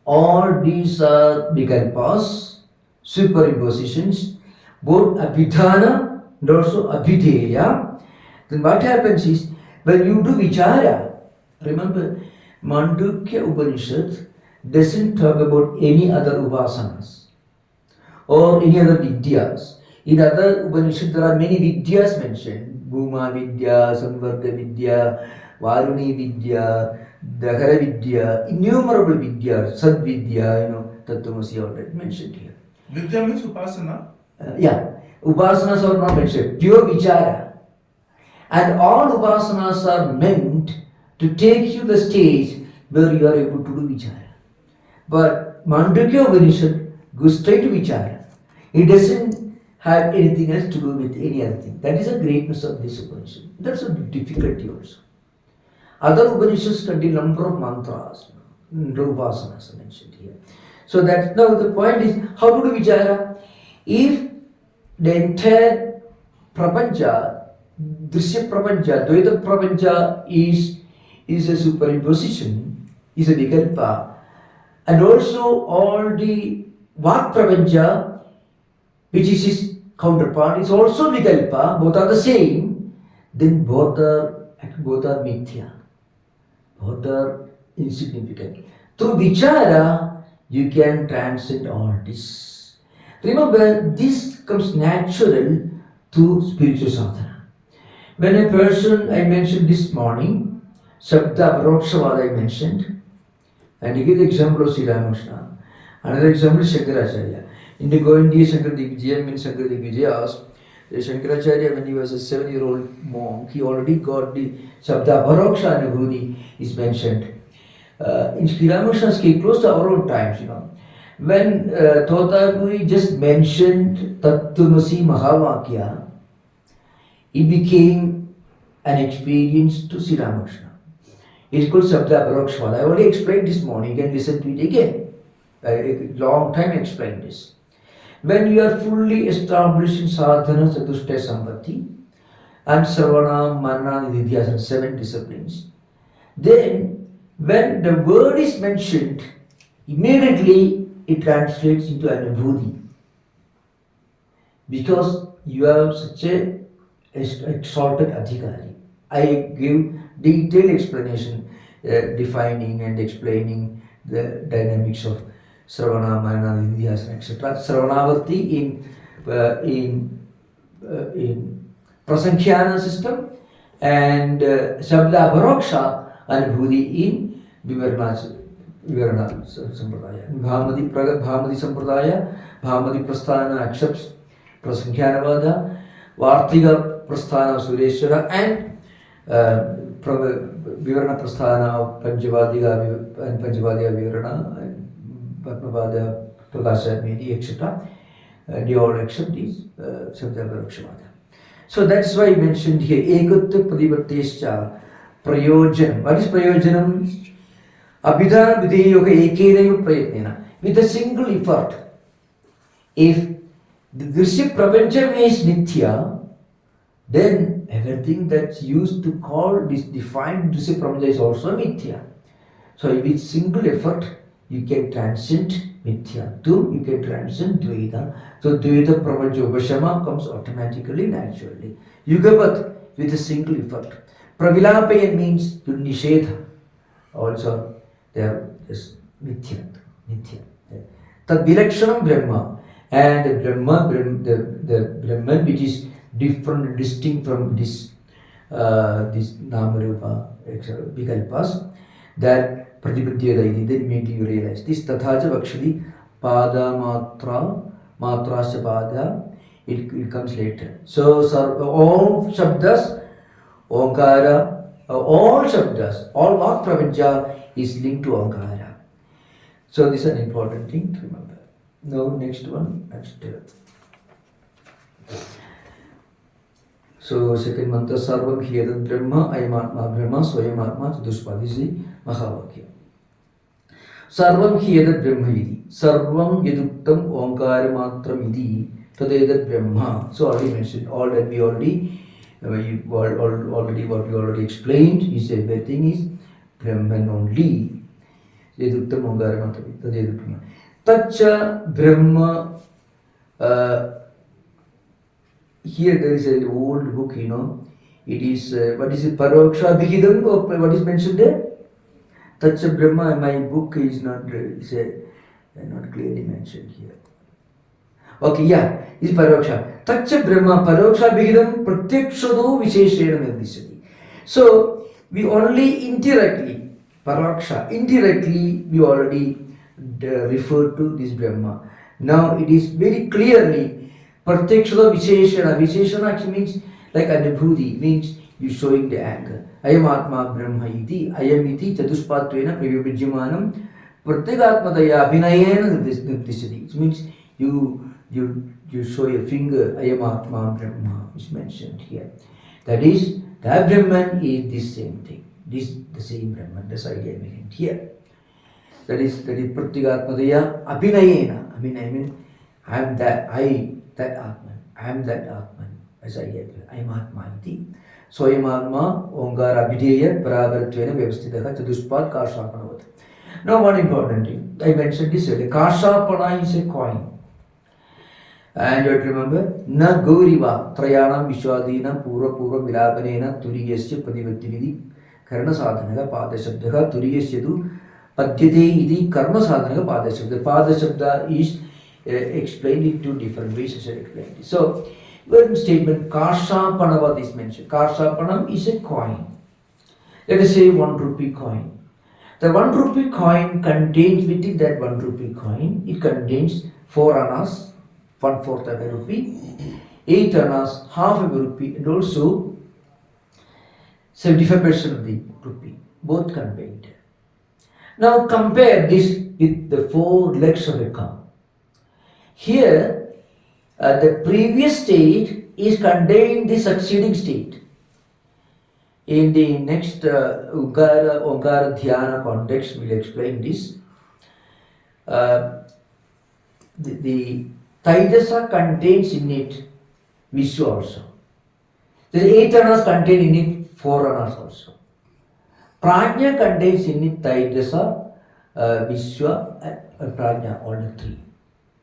all these are vikalpas, superimpositions, both abhidhana and also abhideya, then what happens is, when you do vichara, remember, Mandukya Upanishad doesn't talk about any other upasanas or any other vidyas. In other Upanishads there are many vidyas mentioned. Bhuma Vidya, Samvarga Vidya, Varuni Vidya, Dahara Vidya, innumerable vidyas, Sad Vidya, Tattwamasi, all that mentioned here. Vidya means upasana? Upasanas are not mentioned, pure vichara. And all upasanas are meant to take you the stage where you are able to do vichara. But Mandukya Upanishad goes straight to vichara. It doesn't have anything else to do with any other thing. That is the greatness of this Upanishad. That's a difficulty also. Other Upanishads contain number of mantras, upasanas are mentioned here. So that now the point is how to do vichara. If the entire prapancha, drishya prapancha, dvaita prapancha is a superimposition, is a vikalpa, and also all the vak prapancha, which is his counterpart, is also vikalpa, both are the same, then both are mithya, both are insignificant. Through vichara, you can transcend all this. Remember, this comes natural to spiritual sadhana. When a person, I mentioned this morning, Shabda Parokshavad I mentioned, and you give the example of Sri Ramakrishna. Another example is Shankaracharya. In the Govindiya Shankar Digvijaya, when Shankar Digvijaya asked, Shankaracharya, when he was a 7-year-old monk, he already got the Shabda Paroksha Anubhuti is mentioned. In Sri Ramakrishna's case, close to our own times, when Thothapuri just mentioned Tattwamasi Mahavakya, it became an experience to Sri Ramakrishna. It is called Sabda Aparokshavad. I already explained this morning. You can listen to it again. A long time I explained this. When you are fully established in sadhana, chatushtaya sampatti, and Sravana, Manana, Nidhyasana, 7 disciplines, then when the word is mentioned, immediately it translates into anubhuti. Because you are such a exalted adhikari. I give detailed explanation defining and explaining the dynamics of Sravana, Manana, Nidhyasana, etc. Sravanavati in Prasankhya system and Shabda Aparoksha Anubhuti in Vivarana Sampradaya. Bhamadi Sampradaya, Bhamadi Prasthana accepts Prasankhyanavada, Vartiga Prasthana Sureshwara, and Vivarana Prasthana Panjavadiga and Panjavadiga Vivarana and Padmavada Prakasha Medi, etc. They all accept these Shabda Aparokshavad. So that's why I mentioned here Ekatva Pradipatescha Prayojanam. What is Prayojanam? Abhidhana Videyoga Ekeneva Prayatnena. With a single effort. If the Drishya Prapancham is Nithya, then everything that's used to call this defined Drishya Prapancha is also Mithya. So with single effort you can transcend Mithya. Two, you can transcend Dvaita. So Dvaita Prapancha Upashama comes automatically, naturally. Yugapat with a single effort. Pravilapayan means to nishedha. Also there is Mithya. Tad Vilakshanam Brahma. And the Brahma, the Brahman which is different, distinct from this Namarupa, Vikalpas, that Pratipadyadaini, then make you realize this. Tathaja Vakshadi Pada Matrasya Pada, it comes later. So all Shabdas, Omkara, all Shabdas, all Vak Prapancha is linked to Omkara. So this is an important thing to remember. Now next one, so second mantra, Sarvam Hyedat Brahma, Ayamatma Brahma, Swayamatma, Chatuspadisi, Mahavakya. Sarvam Hyedat Brahma Idi, Sarvam Yaduktam Omkara Matram Idi, Tadedat Brahma. So already mentioned, all that we already, what we already explained, is everything is Brahman only. Yaduktam Omkara Matram Idi, Tadedat Brahma. Tacha Brahma, here there is an old book, it is, what is it, Paroksha Bhigidam, what is mentioned there? Tacha Brahma, my book is not clearly mentioned here. Okay, yeah, it's Paroksha. Tacha Brahma, Paroksha Bhigidam, Pratyakshado Visheshena Nirdishati. So, we only indirectly, Paroksha, indirectly we already refer to this Brahma. Now it is very clearly Pratyakshada Visheshana. Visheshana actually means like Anubhuti, means you showing the anger. Ayamatma Brahma iti, ayam iti chatuspatvena pravyabhijyamanam pratyagatmadaya abhinayena nirdishyati. It means you show your finger, Ayamatma Brahma is mentioned here. That is, that Brahman is this same thing. This the same Brahman, this idea mentioned here. That is Pratyagatmadaya Abhinayena. Abhinaya means I am that Atman. I am that Atman. As I get I am Atma iti. Swayam Atma Omkara Abhideya Parabharatvena Vyavastitaha Chatuspat Kashapanavata. Now one important thing. I mentioned this earlier. Kashapana is a coin. And you have to remember, Na Gauriva Trayanam Vishwadina Pura Vilapanena Turiyasya Pradivati Karna Sadhanaga Padashabdaha Turiyasyadu Padyate iti karma sadhanaga padashabda. Padashabda is explained in two different ways as I explained. So, one statement, Kashapanavad is mentioned. Kashapanam is a coin. Let us say 1 rupee coin. The 1 rupee coin contains, within that 1 rupee coin, it contains 4 annas, 1/4 of a rupee, 8 annas, half of a rupee, and also 75% of the rupee, both contained. Now compare this with the 4 legs of a cow. Here, the previous state is contained in the succeeding state. In the next Onkara Dhyana context, we'll explain this. The Taijasa contains in it Vishwa also. The 8 anas contain in it 4 anas also. Prajna contains in it Taijasa, Vishwa, and Prajna, all the 3.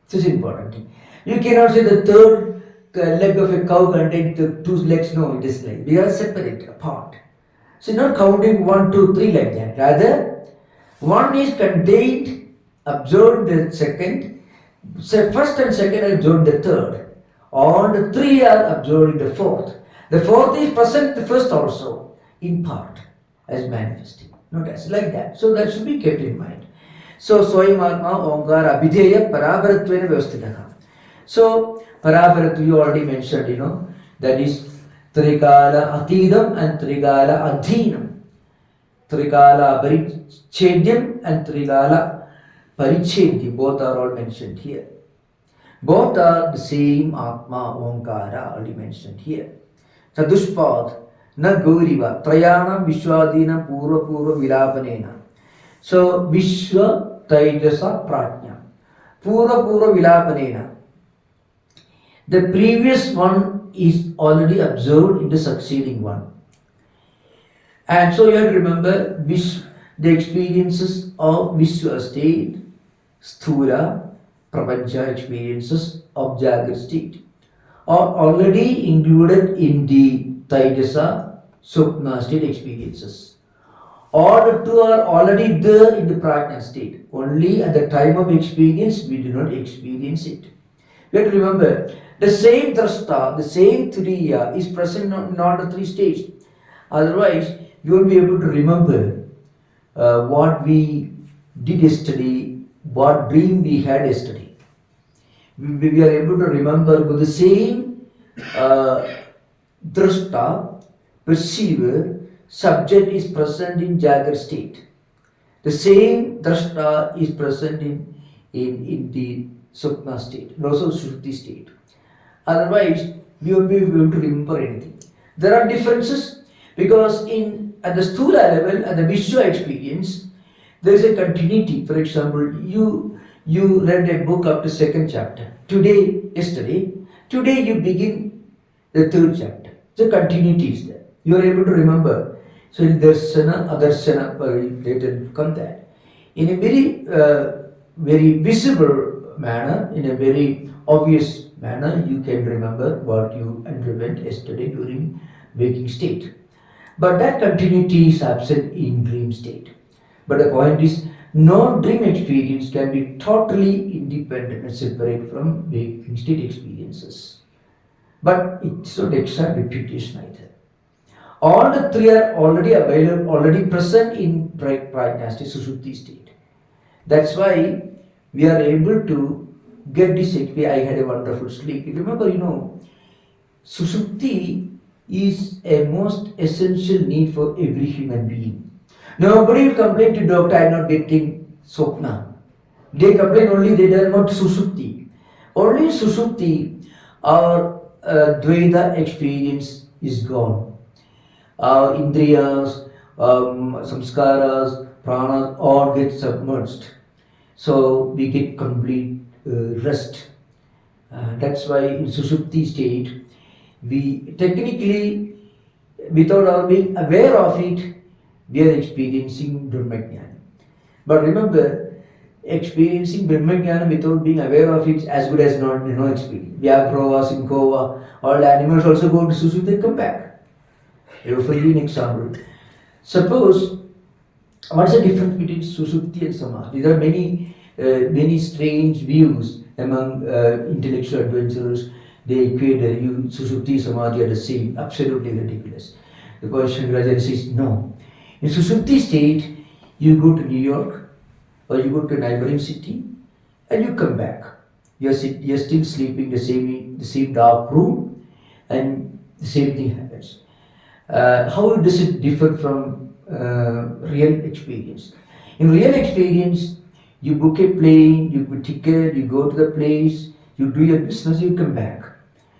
This is important thing. You cannot say the third leg of a cow contains the 2 legs. No, it is like they are separate, apart. So not counting 1, 2, 3 like that. Rather, one is contained, absorbed the second, so first and second are absorbed the third. All the 3 are absorbed in the fourth. The fourth is present the first also, in part, as manifesting. Not as like that. So that should be kept in mind. So Swayam Atma Omkara Abhideya Parabharatvena Vyavastitaha. So Parabharat you already mentioned, that is Trikala Atidam and Trikala Adhinam. Trikala Parichedyam and Trikala Parichedyam, both are all mentioned here. Both are the same Atma Omkara already mentioned here. Chadushpad Na Gauriva Trayanam Vishwadinam Purva Purva Vilapanena. So Vishwa Taijasa Prajna Purva Purva Vilapanena. The previous one is already observed in the succeeding one. And so you have to remember the experiences of Vishwa state, Sthula, Prapancha experiences of Jagrat state are already included in the Taijasa, Supna state experiences. All the 2 are already there in the Prajna state. Only at the time of experience we do not experience it. You have to remember, the same drashta, the same turiya is present in all the 3 states. Otherwise, you won't be able to remember what we did yesterday, what dream we had yesterday. We are able to remember with the same drashta, perceiver, subject is present in Jagrat state. The same drashta is present in the Supna state, and also Shuddhi state. Otherwise, we won't be able to remember anything. There are differences because at the Sthula level, at the Vishwa experience, there is a continuity. For example, you read a book up to 2nd chapter. Yesterday, you begin the 3rd chapter. The continuity is there. You are able to remember. So Darsana, Adarsana, later come that. In a very visible manner, in a very obvious manner, you can remember what you underwent yesterday during waking state. But that continuity is absent in dream state. But the point is, no dream experience can be totally independent and separate from waking state experiences. But it's not exact repetition either. All the 3 are already available, already present in Prajnastic Sushupti state. That's why we are able to get this experience. I had a wonderful sleep. Remember, Sushupti is a most essential need for every human being. Nobody will complain to doctor, I am not getting Swapna. They complain only they are not Sushupti. Only Sushupti, our Dvaita experience is gone. Our Indriyas, Samskaras, Pranas all get submerged. So we get complete rest. That's why in Sushupti state, we technically, without our being aware of it, we are experiencing Brahmajnana. But remember, experiencing Brahmajnana without being aware of it is as good as no experience. Vyagrava, Sinkova, all the animals also go to Sushupti, they come back. I will give you an example. Suppose, what's the difference between Sushupti and Samadhi? There are many strange views among intellectual adventurers. They equate Sushupti Samadhi are the same. Absolutely ridiculous. Because Shankaracharya says no. In Sushupti state, you go to New York or you go to a neighboring city and you come back. You are still sleeping in the same dark room and the same thing happens. How does it differ from real experience? In real experience, you book a plane, you book a ticket, you go to the place, you do your business, you come back.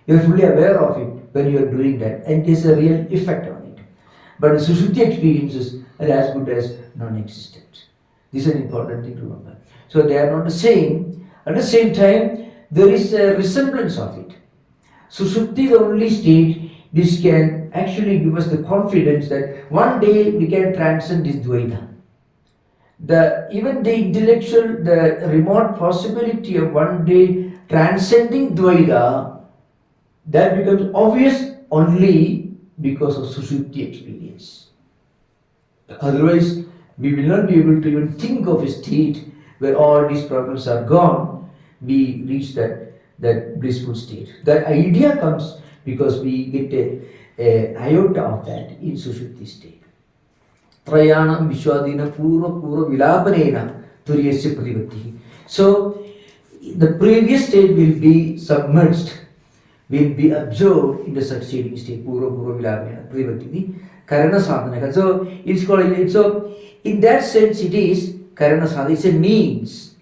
You are fully aware of it when you are doing that, and there's a real effect on it. But the Sushupti experiences are as good as non-existent. This is an important thing to remember. So they are not the same. At the same time, there is a resemblance of it. Sushupti is the only state which can actually give us the confidence that one day we can transcend this Dvaita. Even the intellectual, the remote possibility of one day transcending Dvaita, that becomes obvious only because of Sushupti experience. Otherwise, we will not be able to even think of a state where all these problems are gone. We reach that blissful state. That idea comes because we get a iota of that in Sushupti state. Trayanam Vishwadina Purva Vilapanena Turyasya Pratipatti. So the previous state will be submerged, will be absorbed in the succeeding state. Purva Vilapanena Pratipatti. Karana sadhana. So it's called. So in that sense, it is karana sadhana. It's a means.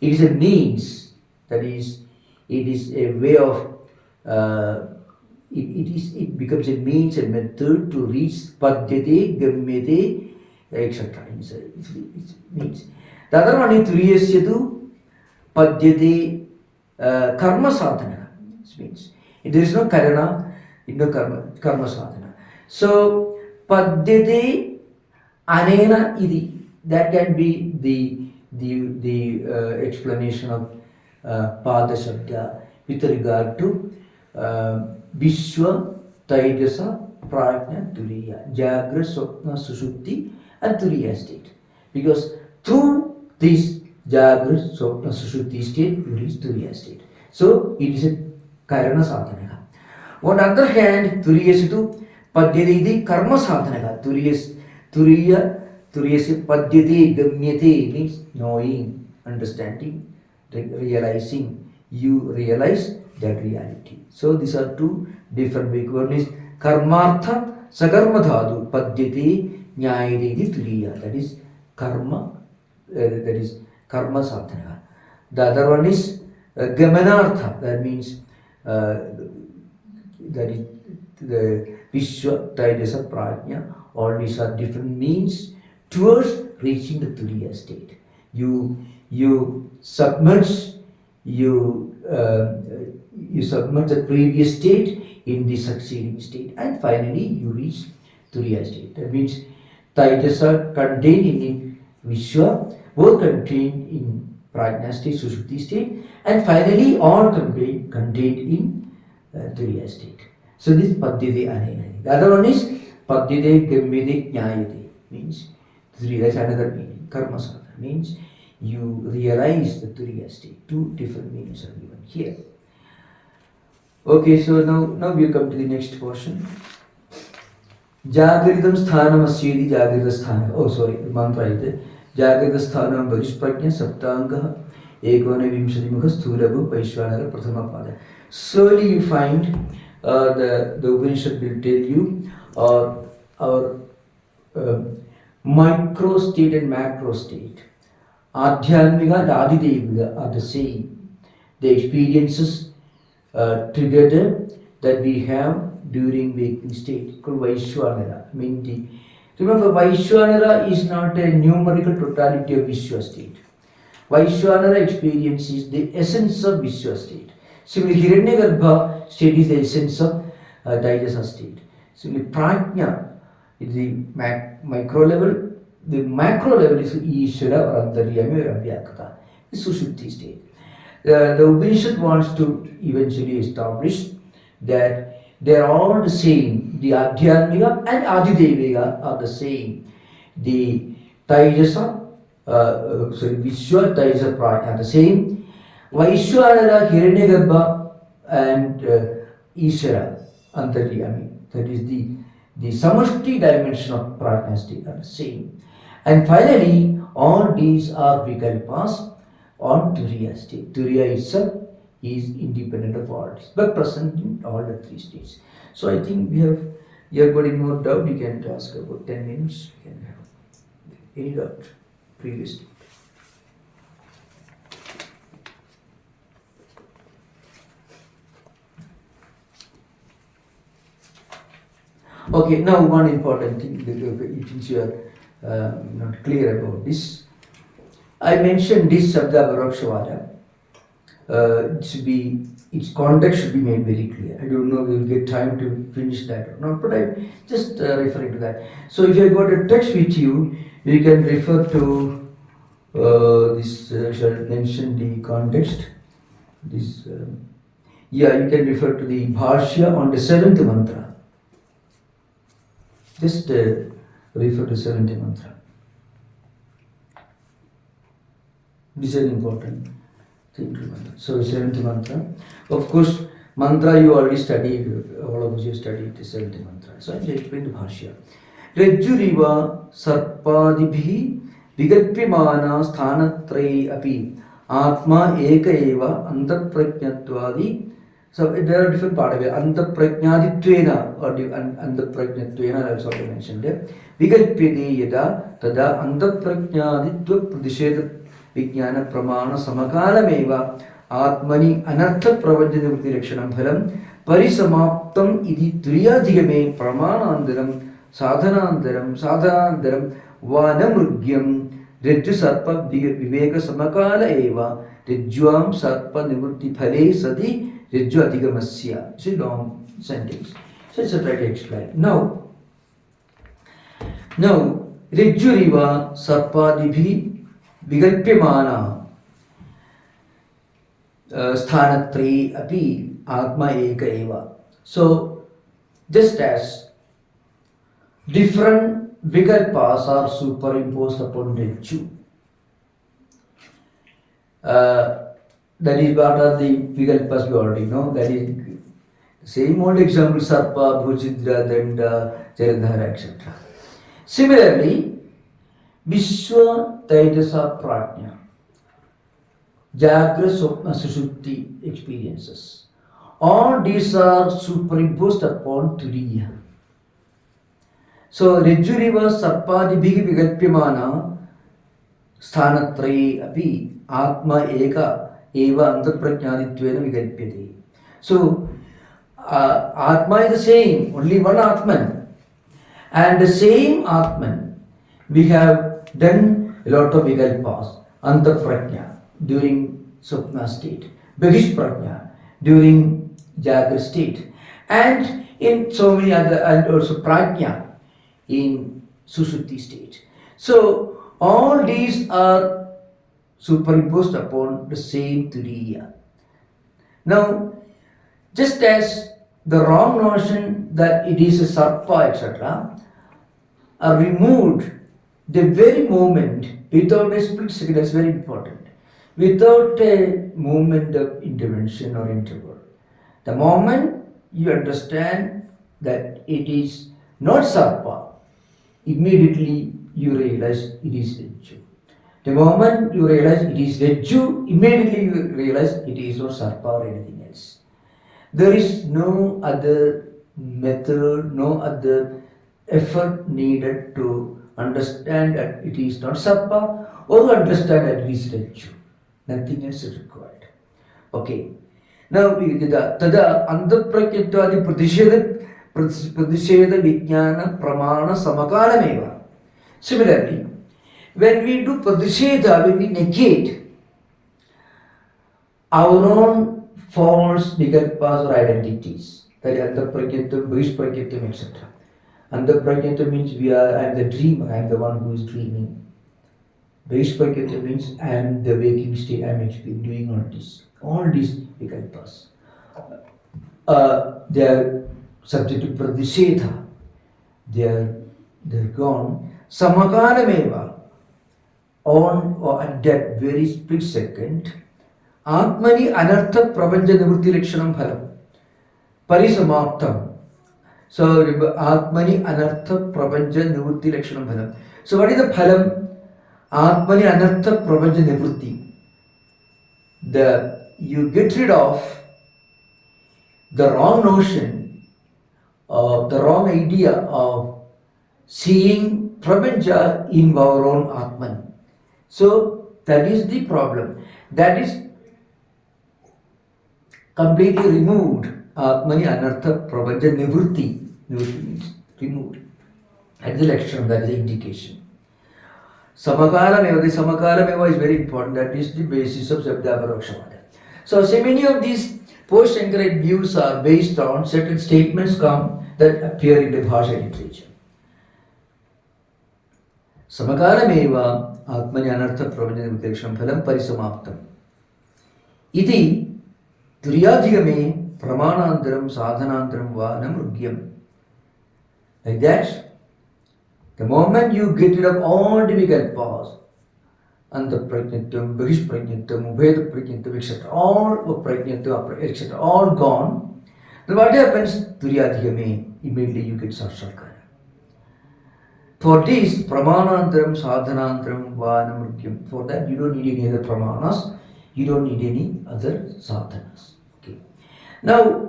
It is a means. That is, it is a way of. It becomes a means, a method to reach padyate, gamyate, etc. It means. The other one is turiyasyadu padyate karma sadhana. It means there is no karana, no karma sadhana. So padyate anena idi, that can be the explanation of pada shabda with regard to Vishwa, Taijasa, Prajna, Turiya, Jagra, Swapna, Sushupti, and Turiya state. Because through this Jagra, Swapna, Sushupti state, you reach Turiya state. So it is a Karana sadhana. On the other hand, Turiya situ Padyate Karma sadhana. Turiya Padyate Gamyate means knowing, understanding, realizing. You realize that reality. So these are two different ways. One is karmartha sakarma dhatu padyate nyayate turiya. That is karma. That is karma sadhana. The other one is gamanartha. That means that is the Vishwa, Taijasa, Prajna. All these are different means towards reaching the turiya state. You submerge. You submerge the previous state in the succeeding state, and finally you reach Turiya state. That means Taijasa contained in Vishwa, both contained in Prajna state, Sushupti state, and finally all contained in Turiya state. So this Padyate Anena. The other one is Padyate Gamyate Nyayate, means that's another meaning. Karma sadhana means you realize the Turiya state. Two different meanings are given here. Okay, so now we come to the next portion. Jagridam sthanam asyedi jagrida sthanam. Oh, sorry, mantra ite. Jagrida sthanam bhagisprajna saptanga ekone vimshati mukha sthulabu paishwanara prathama pada. Slowly you find the Upanishad will tell you our micro state and macro state. Adhyalmika and Adidevika are the same. The experiences together that we have during waking state called Vaishwanara. Remember, Vaishwanara is not a numerical totality of Vishwa state. Vaishwanara experience is the essence of Vishwa state. Similarly, Hiranyagarbha state is the essence of Taijasa state. Similarly, Prajna is the micro level. The macro level is Ishvara or Antaryami or Avyakata. The Sushupti state. The Upanishad wants to eventually establish that they are all the same. The Adhyalmika and Adidevika are the same. The Taijasa, Vishwa, Taijasa, Prajna are the same. Vaishwanara, Hiranyagarbha and Ishvara, Antaryami. That is the samashti dimension of Prajna state are the same. And finally, all these are vikalpas on Turiya state. Turiya itself is independent of all this, but present in all the three states. So I think you have got any more doubt, you can ask about 10 minutes. You can have any doubt previously. Okay, now one important thing, if you are not clear about this. I mentioned this Sabda Parokshawala. Its context should be made very clear. I don't know if we'll get time to finish that or not, but I'm just referring to that. So if you've got a text with you, you can refer to this, shall I mention the context? This, you can refer to the Bhashya on the 7th mantra. Just refer to 7th mantra. This is an important thing to remember. So 7th mantra. Of course, mantra you already studied, all of us you studied the 7th mantra. So I will explain the Bhashya. Rajjuriva sarpadibhi vigalpimana sthanatrayi api atma eka eva antaprajnatvadi. So there are different parts of it. Antaprajnaditvena or antaprajnatvena, that's what I mentioned there. Vigalpyade yada tada antaprajnaditva pradisheda Vijnana Pramana Samakalameva Atmani Anartha Pravajana Direkshanam Phalam Parisamaptam Idi Turiyadhigame Pramanandaram Sadhanandaram Vanamrugyam Rajju Sarpa Viveka Samakala Eva Rajjuam Sarpa Nivurti Phale Sadi Rajju Adhigamasya. It's a long sentence. So it's a try to explain. Now Rajjuriva Sarpadibhi Vigalpyamana Sthanatrayi api Atma eka eva. So just as different Vigalpas are superimposed upon Rajju, that is what are the Vigalpas we already know. That is the same old example, Sarpa, Bhujidra, Danda, Jalandhara, etc. Similarly, Vishwa Taijasa Prajna, Jagra Swapna Sushupti experiences. All these are superimposed upon Turiya. So Rajjuriva Sarpadibhi Vigalpyamana Sthanatrayi api Atma eka eva antaprajnaditvena vigalpyate. So Atma is the same, only one Atman. And the same Atman, we have done a lot of vigalpas, antaprajna during Swapna state, Bahishprajna during Jagra state, and in so many other, and also Prajna in Sushupti state. So all these are superimposed upon the same Turiya. Now, just as the wrong notion that it is a Sarpa, etc., are removed the very moment without a split second. That's very important. Without a moment of intervention or interval. The moment you understand that it is not Sarpa, immediately you realize it is Rajju. The moment you realize it is Rajju, immediately you realize it is not Sarpa or anything else. There is no other method, no other effort needed to understand that it is not Sarpa or understand that it is Rajju. Nothing else is required. Okay. Now, tada antaprajnatvadi pradisheda vijnana pramana samakalameva. Similarly, when we do pradisheda, when we negate our own false vikalpas or identities, that is antaprajnatam, bahishprajnatam, etc. Antaprajnatam means I am the dreamer, I am the one who is dreaming. Bahishprajnatam means I am the waking state, I am doing all this. All these vikalpas. They are subject to pradishedha. They're gone. Samakalameva, on or at that very split second, Atmani anartha prabanja nivrutti lakshanam phalam. Parisamaptam. So, Atmani anartha prabanja nivrutti lakshanam phalam. So, what is the phalam? Atmani anartha prabanja nivrutti. You get rid of the wrong notion, the wrong idea of seeing prabanja in our own Atman. So that is the problem. That is completely removed. Atmani anartha prabanja nivrutti. Nivrutti means removed. That is the lecture, that is the indication. Samakalameva, the Samakalameva is very important. That is the basis of Sabdaparokshamada. So many of these post-Shankarite views are based on certain statements that appear in the Bhasha literature. Samakalameva Atmani Anartha Pravajana Viteksham Phalam Parisamaptam. Iti Turyadhigame Pramanantaram Sadhanantaram Va Namrugyam. Like that, the moment you get rid of all difficult powers, Anta Prajnatam, Bahish Prajnatam, Ubheda Prajnatam, etc., all Prajnatam, etc., all gone, then what happens? Turyadhigame, immediately you get Sakshatkara. For this, Pramanantaram, Sadhanantaram, Vanamrugyam. For that, you don't need any other Pramanas, you don't need any other Sadhanas. Okay. Now,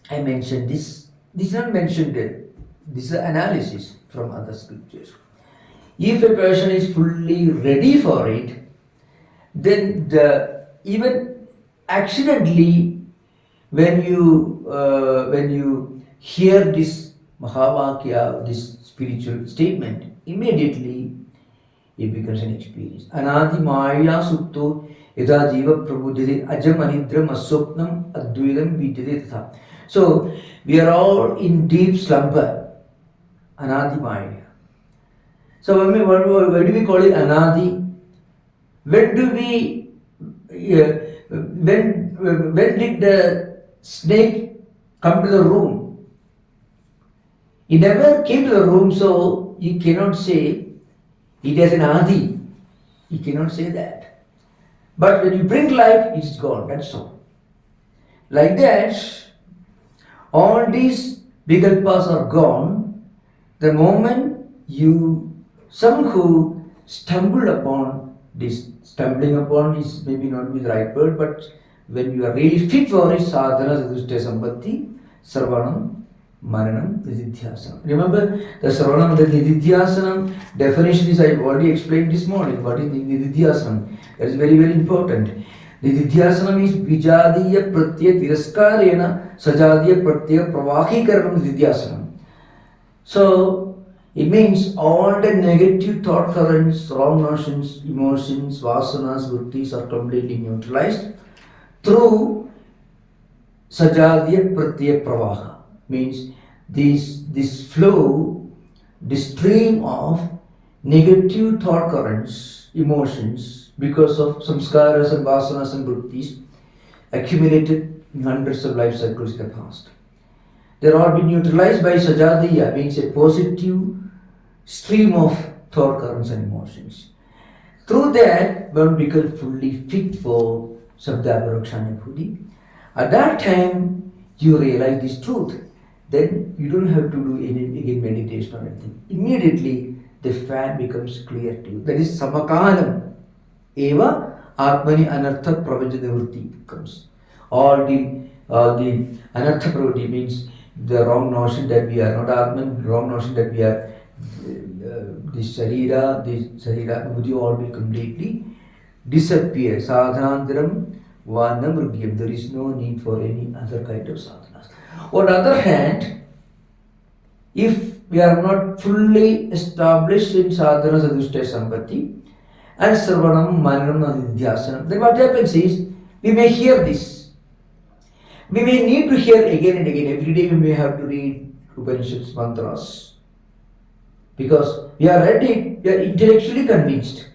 I mentioned this is not mentioned there. This is an analysis from other scriptures. If a person is fully ready for it, then even accidentally, when you hear this Mahavakya, this spiritual statement, immediately it becomes an experience. Anadi Maya Sutto Yada Jiva Prabhuddhite Ajam Anidram Asopnam Advaitam Vidyate Tatha. So we are all in deep slumber. Anadi Maya. So why do we call it Anadi? When did the snake come to the room? He never came to the room, so you cannot say it has an Adi. You cannot say that. But when you bring life, it is gone. That's all. Like that, all these vikalpas are gone the moment you somehow stumble upon this. Stumbling upon is maybe not the right word, but when you are really fit for it, sadhana, sadhushta, sambatti, sarvanam, maranam, nididhyasanam. Remember the sarvanam, the nididhyasanam definition is, I have already explained this morning. What is nididhyasanam? That is very, very important. Nididhyasanam is vijadiya pratyaya tiraskarena sajadiya pratyaya pravahikaranam nididhyasanam. So it means all the negative thought currents, wrong notions, emotions, vasanas, vrittis are completely neutralized through sajadiya pratyaya pravaha. Means this flow, this stream of negative thought currents, emotions, because of samskaras and vasanas and vrittis accumulated in hundreds of life cycles in the past. They are all been neutralized by sajadiya, means a positive stream of thought currents and emotions. Through that, one becomes fully fit for Sabdaparokshanyabhuti. At that time, you realize this truth. Then you don't have to do any again meditation or anything. Immediately, the fact becomes clear to you. That is samakalam. Eva atmani anartha pravajadavruti comes. All the anartha pravati means the wrong notion that we are not Atman, wrong notion that we are this Sarira, Buddhi, all will completely disappear. Sadhanantaram vanamrugyam. There is no need for any other kind of sadhanas. On the other hand, if we are not fully established in sadhana sadhushta sambatti and sarvanam mananam nididhyasanam, then what happens is we may hear this. We may need to hear again and again. Every day we may have to read Upanishads mantras. Because we are ready, we are intellectually convinced.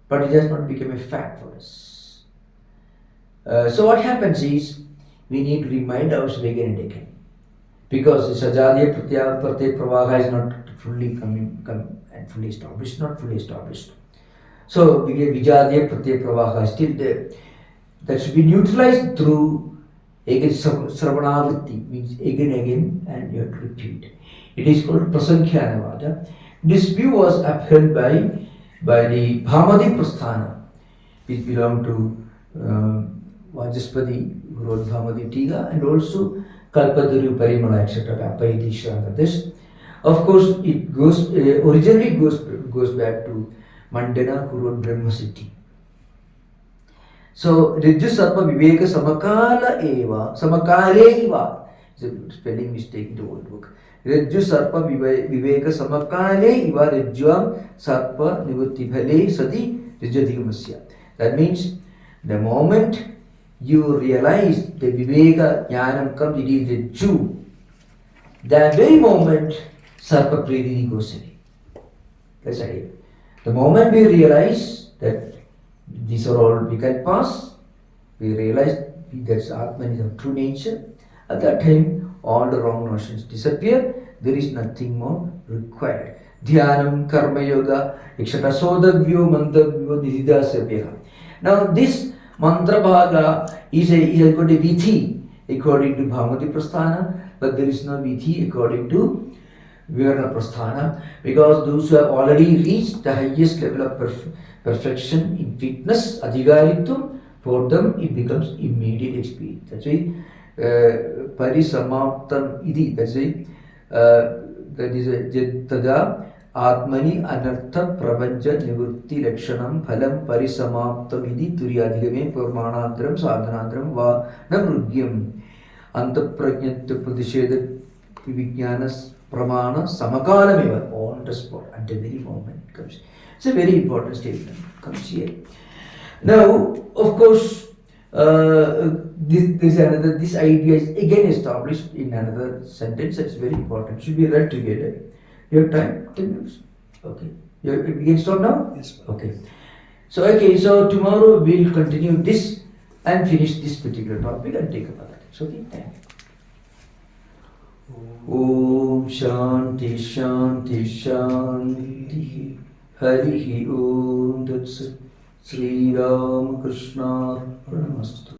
But it has not become a fact for us. So what happens is, we need to remind ourselves again and again. Because the sajadiya pratyaya pravaha is not fully come and fully established, not fully established. So the vijadiya pratyaya pravaha is still there. That should be neutralized through again sravanavritti, means again and you have to repeat. It is called prasankhyanavada. This view was upheld by the Bhamadi Prasthana, which belonged to Vajaspati, who wrote Bhamadi Tiga, and also Kalpaduru Parimala, etc. Advaita Ashrama. This, of course, it goes originally goes back to Mandana, who wrote Brahma Siddhi. So Rijjusarpa Viveka Samakala Eva, Samakale Eva. It's a spelling mistake in the old book. Rajju Sarpa Viveka Samakale Iva Rajjuam Sarpa Nivrutti Phale Sati Rajyadhigamasya. That means the moment you realize the Viveka Jnanam comes, it is the Jew. That very moment, Sarpa Pradini goes away. That's it. The moment we realize that these are all we can pass, we realize that's Atman is of true nature. At that time, all the wrong notions disappear. There is nothing more required. Dhyanam, Karma Yoga, etc. Sodavyo, Mantavyo, Nididasavya. Now, this mantra bhaga is called a vithi according to Bhamati Prasthana, but there is no vithi according to Vivarana Prasthana, because those who have already reached the highest level of perfection in fitness, adhigaritum, for them it becomes immediate experience. That's why Parisamaptam iti, that's why that is tada Atmani Anartha Prapancha Nivrutti Lakshanam Phalam Parisamaptam iti Turyadhigame Purmanantram Sadhanantram Va Namrugyam Antaprajnatya Pradisheda Vijnanas Pramana Samakalameva, on the spot, at the very moment it comes. It's a very important statement, comes here. Now, of course, this idea is again established in another sentence that's very important. Should be read together. You have time? 10 minutes? Okay. We can stop now? Yes. Okay. So tomorrow we'll continue this and finish this particular topic and take up other things. Okay? Thank you. Om Shanti Shanti Shanti Harihi Om Tat Sat Sri Ramakrishna Pranamastu.